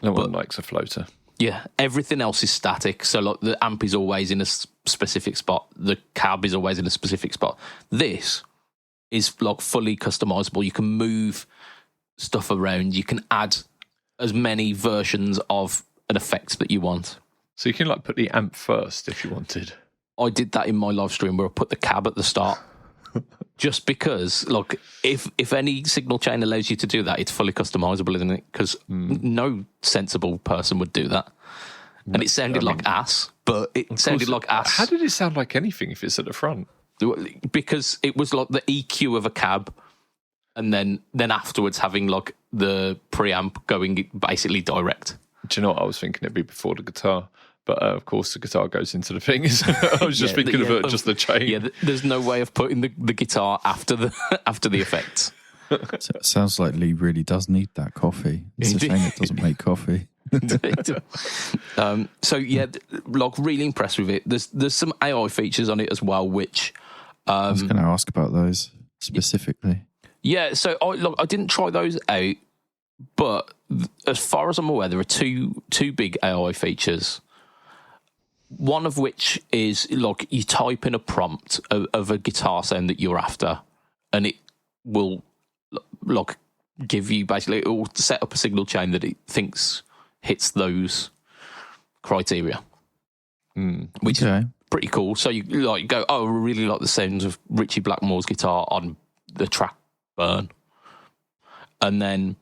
No one likes a floater. Yeah, everything else is static. So like the amp is always in a specific spot. The cab is always in a specific spot. This is like fully customizable. You can move stuff around. You can add as many versions of an effect that you want. So you can like put the amp first if you wanted. I did that in my live stream where I put the cab at the start. Just because, like, if any signal chain allows you to do that, it's fully customizable, isn't it? Because no sensible person would do that. And it sounded like ass, but it sounded like ass. How did it sound like anything if it's at the front? Because it was like the EQ of a cab, and then afterwards having like the preamp going basically direct. Do you know what I was thinking? It'd be before the guitar. But of course, the guitar goes into the thing. I was just thinking of it, just the chain. Yeah, there's no way of putting the guitar after the effects. Sounds like Lee really does need that coffee. It's a shame it doesn't make coffee. So yeah, like really impressed with it. There's some AI features on it as well, which I was going to ask about those specifically. Yeah, so I didn't try those out, but as far as I'm aware, there are two big AI features. One of which is like you type in a prompt of a guitar sound that you're after, and it will like give you basically, it will set up a signal chain that it thinks hits those criteria, which is pretty cool. So you like go, oh, I really like the sounds of Richie Blackmore's guitar on the track Burn, and then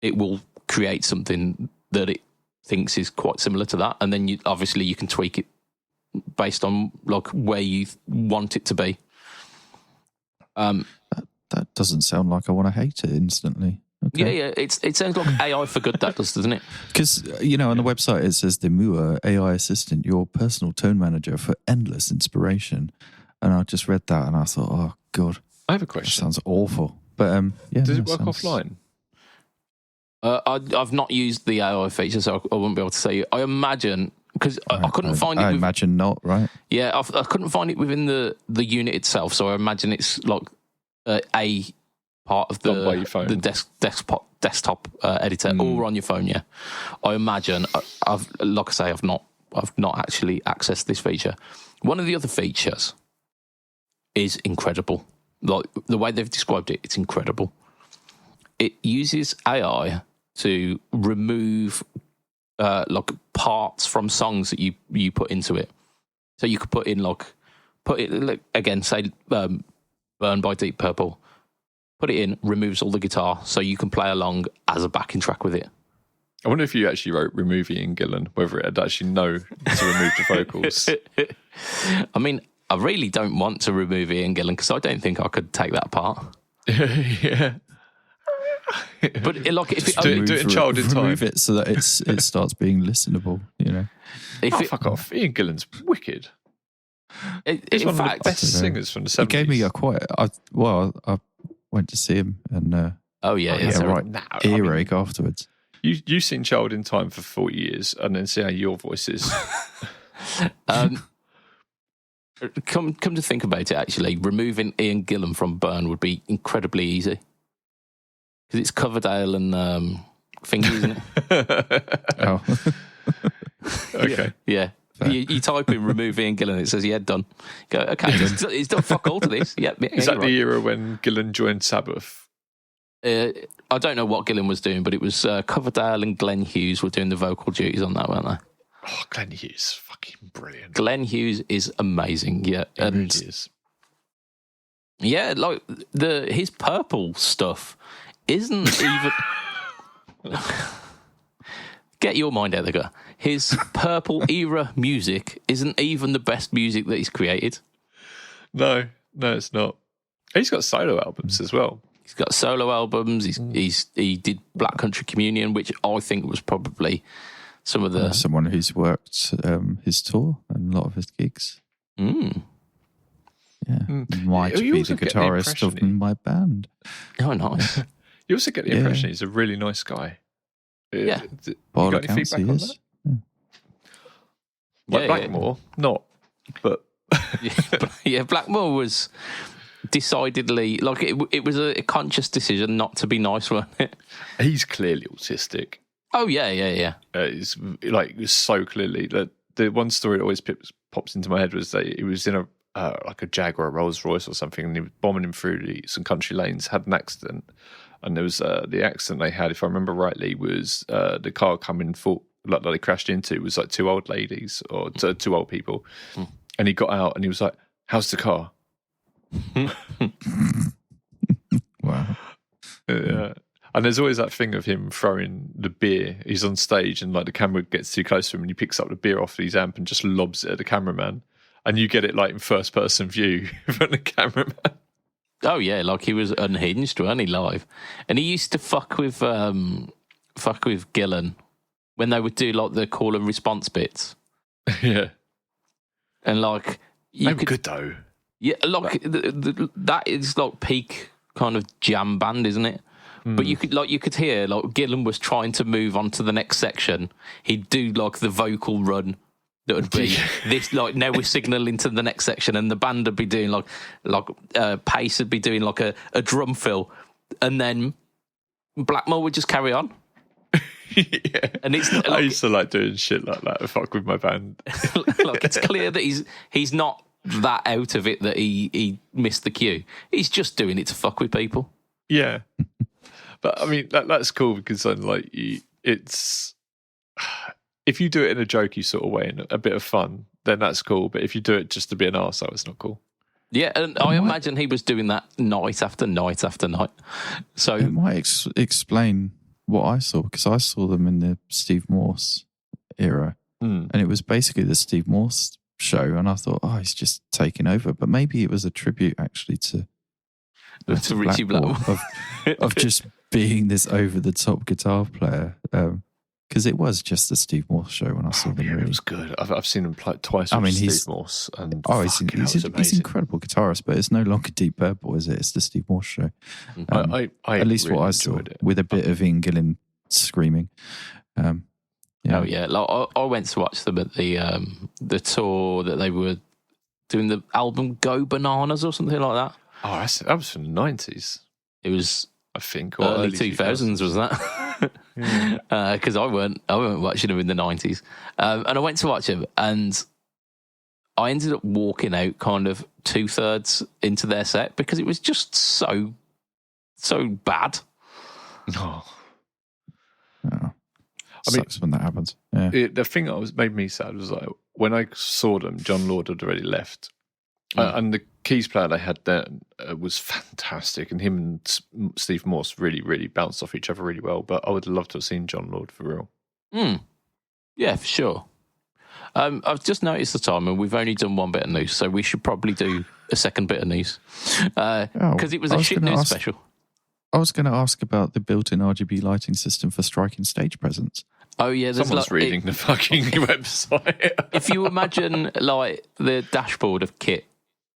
it will create something that it thinks is quite similar to that, and then you can tweak it based on like where you want it to be. That doesn't sound like I want to hate it instantly. Okay. Yeah, it sounds like AI for good. That does, doesn't it? Because on the website it says the Mua AI assistant, your personal tone manager for endless inspiration, and I just read that and I thought, oh god, I have a question. That sounds awful. But does it work offline? I've not used the AI feature, so I wouldn't be able to say. I imagine, because I couldn't find it. I imagine not, right? Yeah, I couldn't find it within the unit itself, so I imagine it's like a part of the desktop editor, or on your phone. Yeah, I imagine. I've not actually accessed this feature. One of the other features is incredible. Like the way they've described it, it's incredible. It uses AI to remove like parts from songs that you put into it. So you could put it again, say Burn by Deep Purple. Put it in, removes all the guitar, so you can play along as a backing track with it. I wonder if you actually wrote "Remove Ian Gillan," whether it'd actually know to remove the vocals. I mean, I really don't want to remove Ian Gillan because I don't think I could take that part. Yeah. But if do it in Child in Time. Remove it so that it starts being listenable. Fuck off! Ian Gillan's wicked. He's one of the best singers from the 70s. He gave me I went to see him and earache afterwards. You've seen Child in Time for 40 years and then see how your voice is. Come to think about it, actually, removing Ian Gillan from Burn would be incredibly easy. Because it's Coverdale and Thingy, isn't it? Oh. Okay. Yeah. You type in remove Ian Gillan, it says, yeah, done. Go, okay, he's done fuck all to this. Yep, is that the era when Gillan joined Sabbath? I don't know what Gillan was doing, but it was Coverdale and Glenn Hughes were doing the vocal duties on that, weren't they? Oh, Glenn Hughes, fucking brilliant. Glenn Hughes is amazing, yeah. He really is. Yeah, like his Purple stuff isn't even... Get your mind out of the gutter. His Purple era music isn't even the best music that he's created. No, it's not. He's got solo albums as well. He's got solo albums. He did Black Country Communion, which I think was probably some of the... someone who's worked his tour and a lot of his gigs. Mm. Yeah. Might be the guitarist of my band. Oh, nice. You also get the impression he's a really nice guy. Yeah. You got any feedback on that? Like Blackmore, not, but... Blackmore was decidedly... Like, it was a conscious decision not to be nice, wasn't it? He's clearly autistic. Oh, yeah. It's like so clearly. The one story that always pops into my head was that he was in a Jag or a Rolls Royce or something, and he was bombing through some country lanes, had an accident, and there was the accident they had, if I remember rightly, was the car coming full, like they crashed into, was like two old ladies or two old people, and he got out and he was like, "How's the car?" Wow. Yeah. And there's always that thing of him throwing the beer. He's on stage and like the camera gets too close to him and he picks up the beer off his amp and just lobs it at the cameraman. And you get it like in first person view from the cameraman. Oh yeah, like he was unhinged, wasn't he, live? And he used to fuck with Gillan when they would do like the call and response bits. Yeah. And like they were good though. Yeah, like that is like peak kind of jam band, isn't it? But you could hear like Gillan was trying to move on to the next section. He'd do like the vocal run that would be this, like now we're signalling to the next section, and the band would be doing like Pace would be doing like a drum fill, and then Blackmore would just carry on. Yeah, and it's like, I used to like doing shit like that. Fuck with my band. Like it's clear that he's not that out of it that he missed the cue. He's just doing it to fuck with people. Yeah. But I mean that's cool because then like it's if you do it in a jokey sort of way and a bit of fun, then that's cool. But if you do it just to be an arsehole, it's not cool. Yeah, and I imagine he was doing that night after night after night. So it might explain what I saw, because I saw them in the Steve Morse era, and it was basically the Steve Morse show, and I thought, oh, he's just taking over. But maybe it was a tribute actually to Richie Blackmore of just being this over-the-top guitar player, because it was just the Steve Morse show when I saw them. Really. It was good. I've seen him play twice. I mean, Steve Morse, and he's an incredible guitarist, but it's no longer Deep Purple, is it? It's the Steve Morse show. I at least really what I saw, it. with a bit of Ian Gillan screaming. Yeah. Oh yeah, like, I went to watch them at the tour that they were doing, the album Go Bananas or something like that. Oh, that was from the 90s. It was, I think, or early 2000s, was that? Because I weren't watching them in the 90s, and I went to watch them, and I ended up walking out kind of 2/3 into their set because it was just so bad. Oh. Sucks when that happens. Yeah. The thing that made me sad was like when I saw them, John Lord had already left. And the keys player they had then was fantastic, and him and Steve Morse really, really bounced off each other really well. But I would love to have seen John Lord for real. Yeah, for sure. I've just noticed the time, and we've only done one bit of news, so we should probably do a second bit of news because it was a shit news special. I was going to ask about the built-in RGB lighting system for striking stage presence. Oh yeah, someone's reading the fucking website. If you imagine like the dashboard of Kit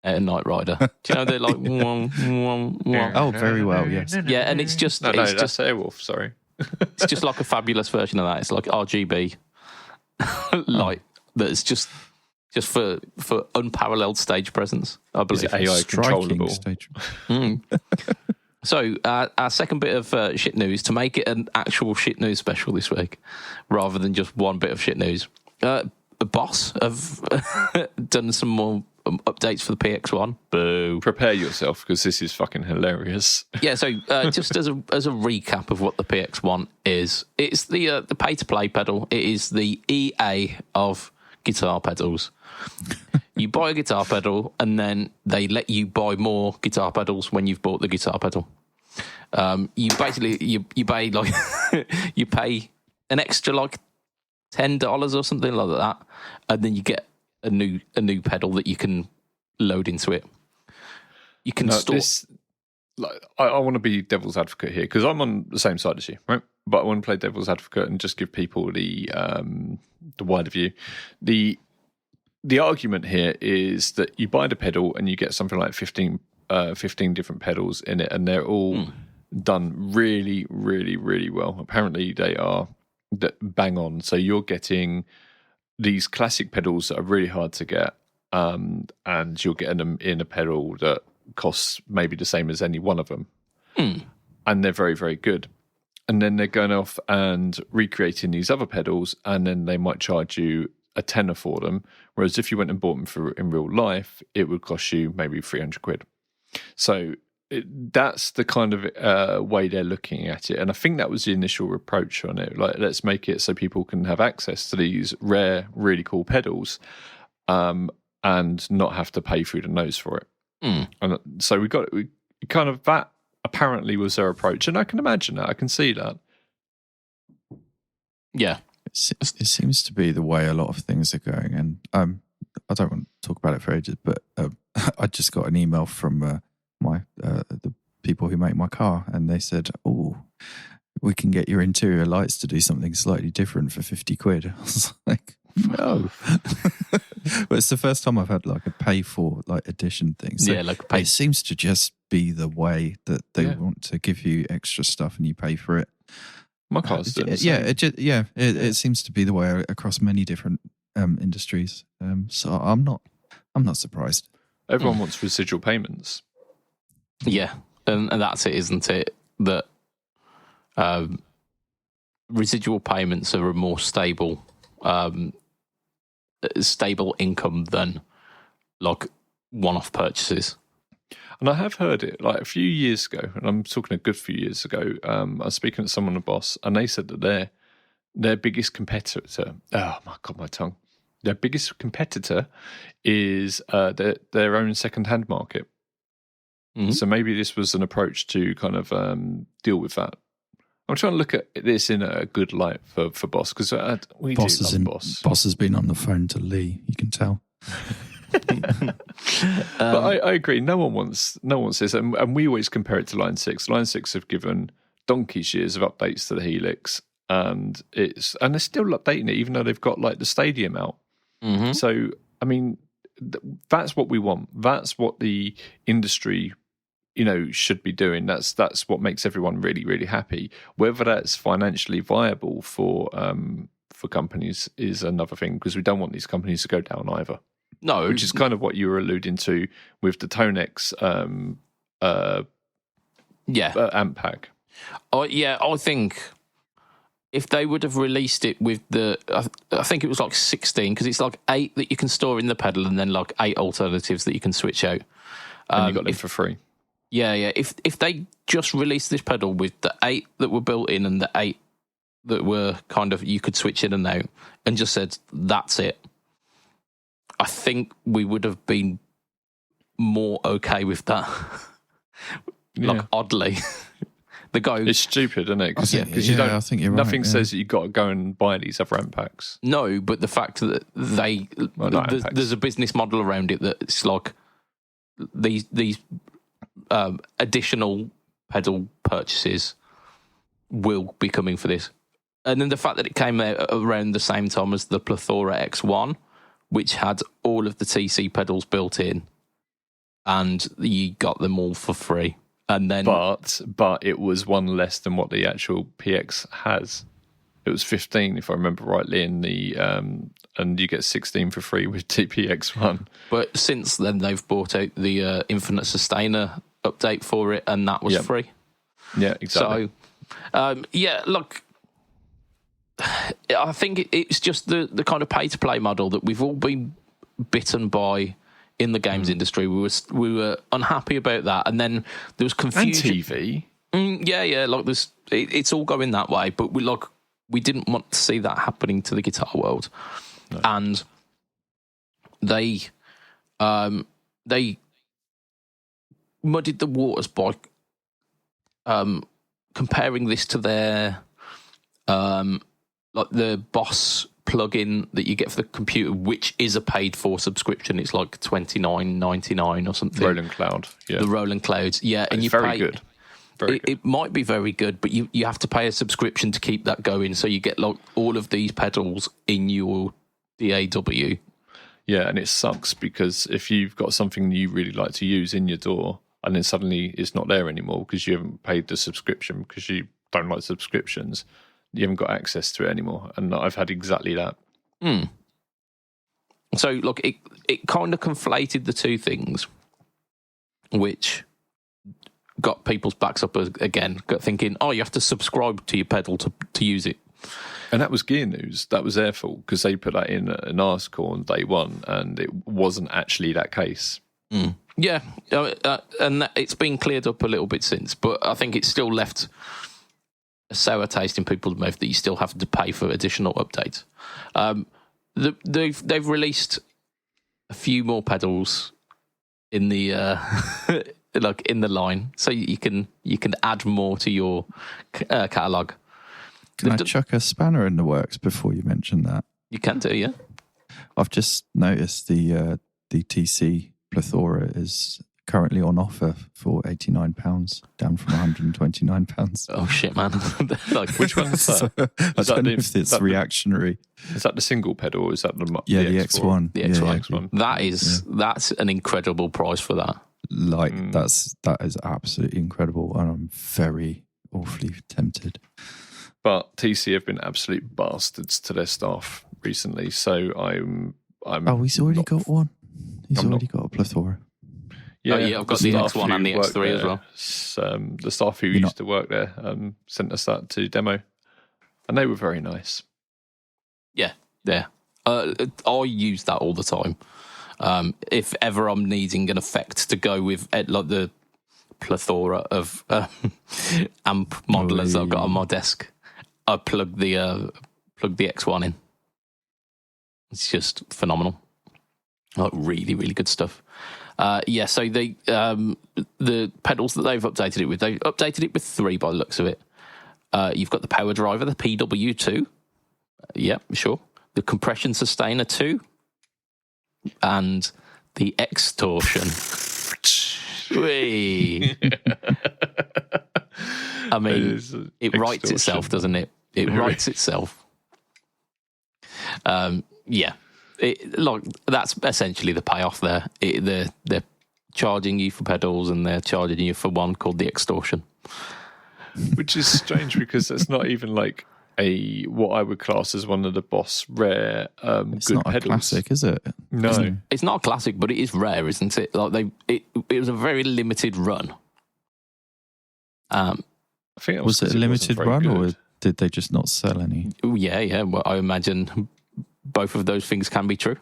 at Knight Rider, do you know they're like Oh, very well, yes. Yeah, and it's just that's Airwolf. Sorry, it's just like a fabulous version of that. It's like RGB light that's just for unparalleled stage presence. I believe is it AI controllable. Stage. So our second bit of shit news, to make it an actual shit news special this week, rather than just one bit of shit news. Boss have done some more updates for the PX1. Boo! Prepare yourself because this is fucking hilarious. Yeah. So just as a recap of what the PX1 is, it's the pay to play pedal. It is the EA of guitar pedals. You buy a guitar pedal and then they let you buy more guitar pedals when you've bought the guitar pedal. You basically you pay like you pay an extra like $10 or something like that, and then you get a new pedal that you can load into it. You can store. I want to be devil's advocate here because I'm on the same side as you, right? But I want to play devil's advocate and just give people the wider view. The argument here is that you buy the pedal and you get something like 15 different pedals in it, and they're all done really, really, really well. Apparently, they are bang on. So you're getting these classic pedals that are really hard to get, and you're getting them in a pedal that costs maybe the same as any one of them. And they're very, very good. And then they're going off and recreating these other pedals, and then they might charge you a tenner for them, whereas if you went and bought them in real life, it would cost you maybe 300 quid. So that's the kind of way they're looking at it, and I think that was the initial approach on it. Like, let's make it so people can have access to these rare, really cool pedals, and not have to pay through the nose for it. And so we kind of that apparently was their approach, and I can imagine that. I can see that. Yeah. It seems to be the way a lot of things are going, and I don't want to talk about it for ages, but I just got an email from the people who make my car, and they said, "Oh, we can get your interior lights to do something slightly different for 50 quid." I was like, "No," but it's the first time I've had like a pay for like edition thing. So it seems to just be the way that they want to give you extra stuff and you pay for it. My car's doing the same. It seems to be the way across many different industries. So I'm not surprised. Everyone wants residual payments. Yeah, and that's it, isn't it? That residual payments are a more stable income than like one-off purchases. And I have heard it like a few years ago, and I'm talking a good few years ago. I was speaking to someone at Boss, and they said that their biggest competitor. Oh my god, my tongue! Their biggest competitor is their own second-hand market. So maybe this was an approach to kind of deal with that. I'm trying to look at this in a good light for Boss, because we do love Boss. Boss has been on the phone to Lee. You can tell. But I agree. No one wants this, and we always compare it to Line 6. Line 6 have given donkey's years of updates to the Helix, and they're still updating it, even though they've got like the Stadium out. So I mean, that's what we want. That's what the industry, should be doing. That's what makes everyone really, really happy. Whether that's financially viable for companies is another thing, because we don't want these companies to go down either. No, which is kind of what you were alluding to with the Tonex amp pack. I think if they would have released it with I think it was like 16, because it's like 8 that you can store in the pedal, and then like 8 alternatives that you can switch out. And you got them for free. Yeah. If they just released this pedal with the 8 that were built in and the 8 that were kind of you could switch in and out, and just said that's it, I think we would have been more okay with that. Like, oddly. The guy... It's stupid, isn't it? Because I think you're right. Nothing says that you've got to go and buy these other amp packs. No, but the fact that there's a business model around it that it's like these additional pedal purchases will be coming for this. And then the fact that it came out around the same time as the Plethora X1, which had all of the TC pedals built in, and you got them all for free. And then, but it was one less than what the actual PX has. It was 15, if I remember rightly, in the and you get 16 for free with TPX1. But since then, they've brought out the Infinite Sustainer update for it, and that was free. Yeah, exactly. So, look, I think it's just the kind of pay-to-play model that we've all been bitten by in the games industry. We were unhappy about that, and then there was confusion. And TV. Like it's all going that way, but we didn't want to see that happening to the guitar world. No. And they muddied the waters by comparing this to their like the Boss plugin that you get for the computer, which is a paid for subscription. It's like $29.99 or something. Roland Cloud, the Roland Clouds, and you very good. It might be very good, but you have to pay a subscription to keep that going. So you get like all of these pedals in your DAW. Yeah, and it sucks because if you've got something you really like to use in your DAW and then suddenly it's not there anymore because you haven't paid the subscription because you don't like subscriptions, you haven't got access to it anymore. And I've had exactly that. So look, it kind of conflated the two things, which got people's backs up again, thinking, you have to subscribe to your pedal to use it. And that was Gear News. That was their fault because they put that in an article on day one and it wasn't actually that case. Yeah, and it's been cleared up a little bit since, but I think it's still left a sour taste in people's mouth that you still have to pay for additional updates. They've released a few more pedals in the in the line, so you can add more to your catalog. Can I chuck a spanner in the works before you mention that? You can do, yeah. I've just noticed the TC Plethora is currently on offer for £89, down from £129. Oh shit, man! Which one is that? I don't know if it's reactionary. Is that the single pedal or is that the X1? The X1. That's an incredible price for that. That is absolutely incredible, and I'm very awfully tempted. But TC have been absolute bastards to their staff recently, so I'm. He's already got one. He's already got a Plethora. Yeah, I've got the X1 and the X3 as well. The staff who used to work there sent us that to demo, and they were very nice. Yeah. I use that all the time. If ever I'm needing an effect to go with like the plethora of amp modelers I've got on my desk, I plug the X1 in. It's just phenomenal. Like really, really good stuff. So they the pedals that they've updated it with 3 by the looks of it. You've got the power driver, the PW2. Yeah, sure. The compression sustainer 2. And the extortion. I mean, it writes itself, doesn't it? It writes itself. That's essentially the payoff there. They're charging you for pedals and they're charging you for one called the extortion. Which is strange because it's not even like what I would class as one of the Boss rare it's good not pedals. A classic, is it? No, it's not a classic, but it is rare, isn't it? Like it was a very limited run. I think it was it a limited run, or did they just not sell any? Yeah. Well, I imagine both of those things can be true.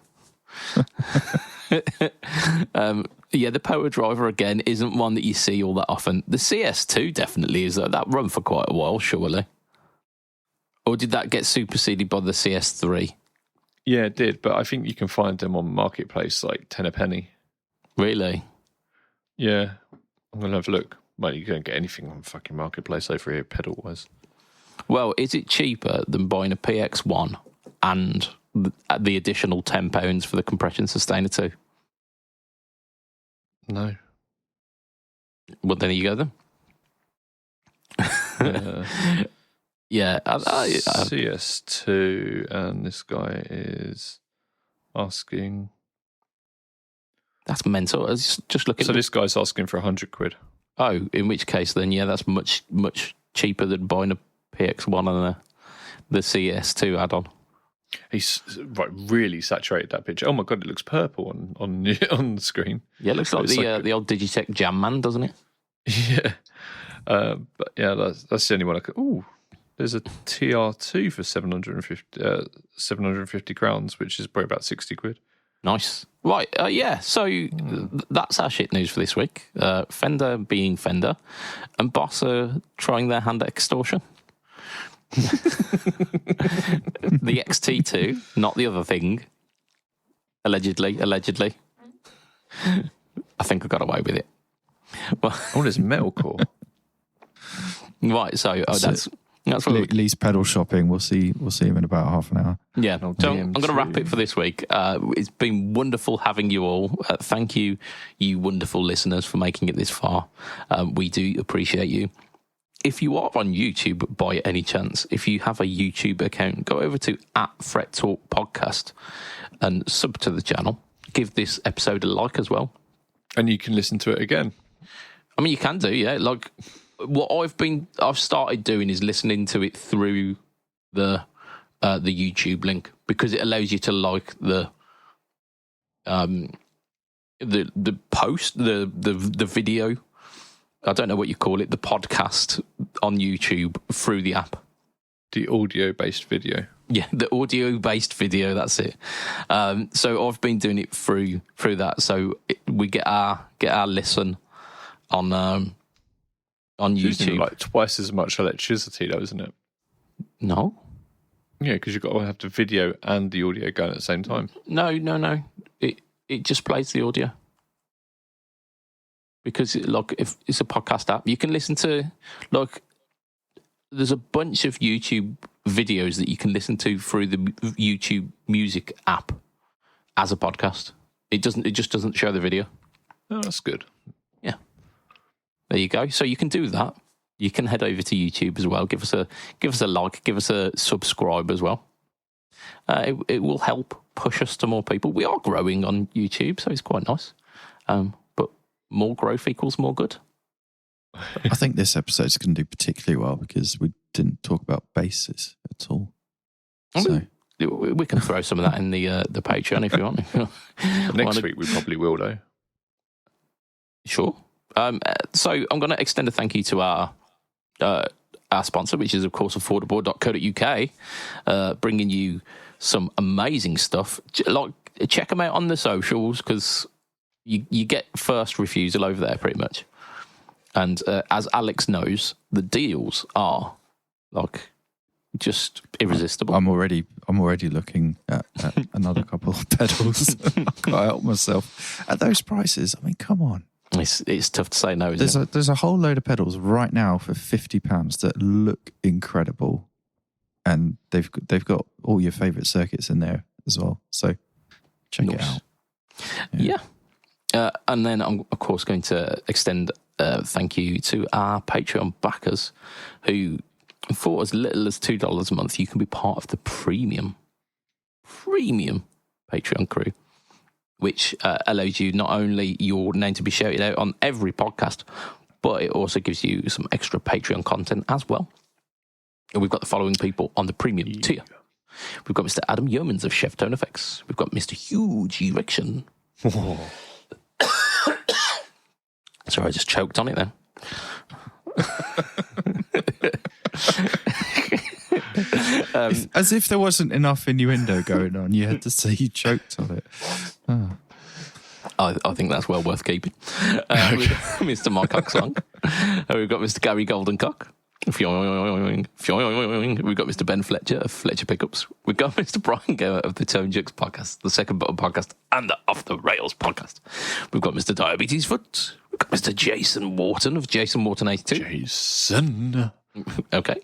The power driver again isn't one that you see all that often. The CS2 definitely is that run for quite a while, surely. Or did that get superseded by the CS3? Yeah, it did, but I think you can find them on Marketplace like 10 a penny. Really? Yeah. I'm going to have a look. Well, you can't get anything on fucking Marketplace over here, pedal-wise. Well, is it cheaper than buying a PX1 and the additional £10 for the compression sustainer 2? No. Well, there you go then. Yeah. CS2, and this guy is asking. That's mental. I was just looking. So this guy's asking for 100 quid. Oh, in which case then, yeah, that's much cheaper than buying a PX1 and the CS2 add-on. He's really saturated that picture. Oh my god, it looks purple on the screen. Yeah, it looks like the old Digitech Jam Man, doesn't it? Yeah, but yeah, that's the only one I could. Ooh, there's a TR2 for 750 crowns, which is probably about 60 quid. Nice. Right, yeah, so that's our shit news for this week. Fender being Fender, and Boss are trying their hand at extortion. The XT2, not the other thing. Allegedly. I think I got away with it. Well, there's metalcore. Right, so that's what Lee's pedal shopping. We'll see him in about half an hour. Yeah, so I'm going to wrap it for this week. It's been wonderful having you all. Thank you, you wonderful listeners, for making it this far. We do appreciate you. If you are on YouTube by any chance, if you have a YouTube account, go over to @FretTalk and sub to the channel. Give this episode a like as well. And you can listen to it again. I mean, you can do, yeah. Like, what I've started doing is listening to it through the YouTube link, because it allows you to like the post, the video. I don't know what you call it, the podcast on YouTube through the app. The audio-based video. Yeah, the audio-based video, that's it. So I've been doing it through that. So we get our listen on YouTube. Like twice as much electricity, though, isn't it? No. Yeah, because you've got to have the video and the audio going at the same time. No. It just plays the audio. Because if it's a podcast app, you can listen to, there's a bunch of YouTube videos that you can listen to through the YouTube Music app as a podcast. It just doesn't show the video. Oh, that's good. Yeah. There you go. So you can do that. You can head over to YouTube as well. Give us a like, give us a subscribe as well. It will help push us to more people. We are growing on YouTube, so it's quite nice. But more growth equals more good. I think this episode's going to do particularly well because we didn't talk about bases at all. So we can throw some of that in the Patreon if you want. Next week we probably will, though. Sure. So I'm going to extend a thank you to our sponsor, which is of course affordable.co.uk, bringing you some amazing stuff. Check them out on the socials, because you get first refusal over there pretty much. And as Alex knows, the deals are just irresistible. I'm already looking at another couple of pedals. I can't help myself at those prices. I mean, come on. It's tough to say no. Isn't it? There's a whole load of pedals right now for £50 that look incredible, and they've got all your favourite circuits in there as well. So check it out. Yeah. And then I'm of course going to extend thank you to our Patreon backers, who, for as little as $2 a month, you can be part of the premium Patreon crew, which allows you not only your name to be shouted out on every podcast, but it also gives you some extra Patreon content as well. And we've got the following people on the premium tier. We've got Mr. Adam Yeomans of Chef Tone Effects. We've got Mr. Huge Erection. Sorry, I just choked on it then. As if there wasn't enough innuendo going on, you had to say you choked on it. Oh. I think that's well worth keeping. Mr. Mike Coxlong. We've got Mr. Gary Goldencock. Fioing, fioing. We've got Mr. Ben Fletcher of Fletcher Pickups. We've got Mr. Brian Gower of the Tone Jukes podcast, the Second Button podcast, and the Off the Rails podcast. We've got Mr. Diabetes Foot. We've got Mr. Jason Wharton of Jason Wharton 82. Jason. Okay.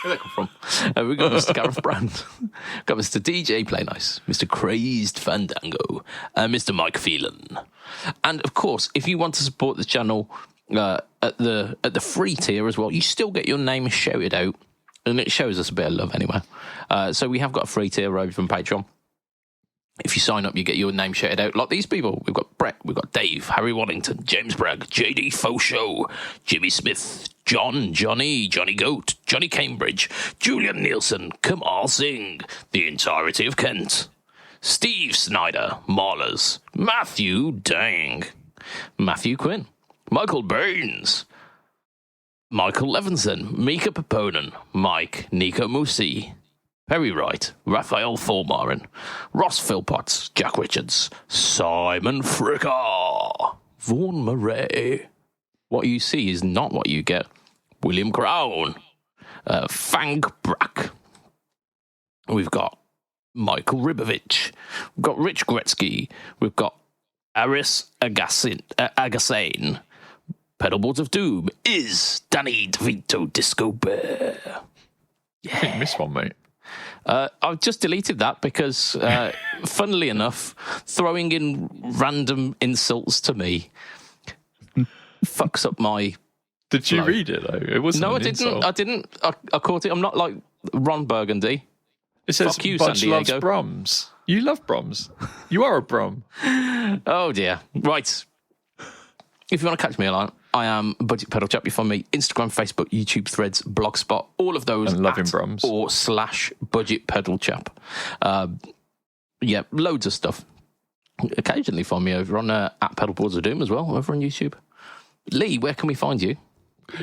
Where'd that come from? We've got Mr. Gareth Brand. We've got Mr. DJ Play Nice, Mr. Crazed Fandango, and Mr. Mike Phelan. And of course, if you want to support the channel At the free tier as well, you still get your name shouted out, and it shows us a bit of love anyway. So we have got a free tier over from Patreon. If you sign up, you get your name shouted out like these people. We've got Brett, we've got Dave, Harry Waddington, James Bragg, JD Foshow, Jimmy Smith, Johnny Goat, Johnny Cambridge, Julian Nielsen, Kamal Singh, the entirety of Kent, Steve Snyder, Maulers, Matthew Dang, Matthew Quinn, Michael Burns, Michael Levinson, Mika Paponen, Mike Nico Musi, Perry Wright, Raphael Formarin, Ross Philpotts, Jack Richards, Simon Fricker, Vaughan Murray. What you see is not what you get. William Crown, Fang Brack. We've got Michael Ribovich. We've got Rich Gretzky. We've got Aris Agassane. Pedalboards of Doom is Danny DeVito Disco Bear. I think you missed one, mate. I've just deleted that because, funnily enough, throwing in random insults to me fucks up my... Did you read it, though? It wasn't No, an I didn't. insult. I didn't. I caught it. I'm not like Ron Burgundy. It says, Fuck you, Budge San loves Diego. Brahms. You love Brahms. You are a Brom. Oh, dear. Right. If you want to catch me along, I am BudgetPedalChap. You find me Instagram, Facebook, YouTube, Threads, Blogspot, all of those And loving Brahms. or / BudgetPedalChap. Yeah, loads of stuff. Occasionally find me over on at Pedalboards of Doom as well, over on YouTube. Lee, where can we find you?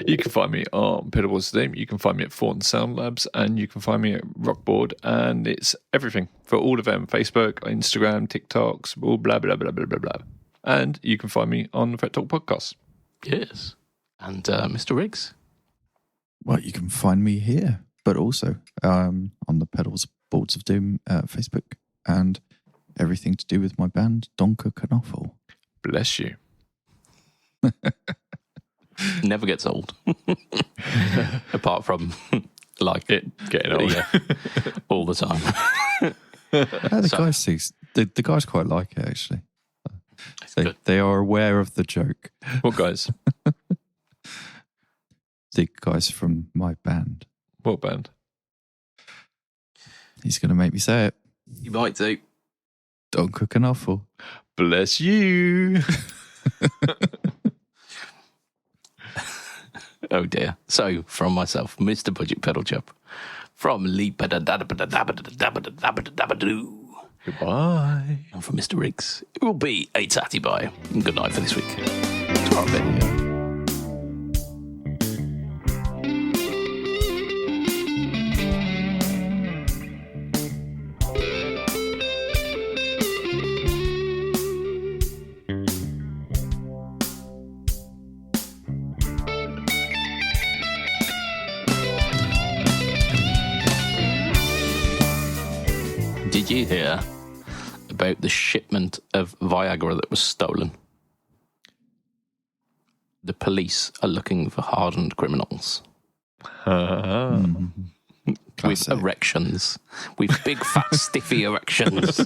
You can find me on Pedalboards Today. You can find me at Thornton Sound Labs, and you can find me at Rockboard, and it's everything for all of them: Facebook, Instagram, TikToks, blah blah blah blah blah blah blah. And you can find me on the Fret Talk podcast. Yes. And Mr. Riggs. Well, you can find me here, but also on the Pedals Boards of Doom Facebook, and everything to do with my band, Donker Kanoffel. Bless you. Never gets old. Apart from like It getting old. yeah, all the time. The guys quite like it, actually. Good. They are aware of the joke. What guys? The guys from my band. What band? He's going to make me say it. You might do. Donker Kanoffel. Bless you. Oh dear. So, from myself, Mr. BudgetPedalChap, from Lee Goodbye. and from Mr. Riggs, it will be a tatty bye. And good night for this week. Tomorrow, bit. Did you hear about the shipment of Viagra that was stolen? The police are looking for hardened criminals with erections, with big fat stiffy erections.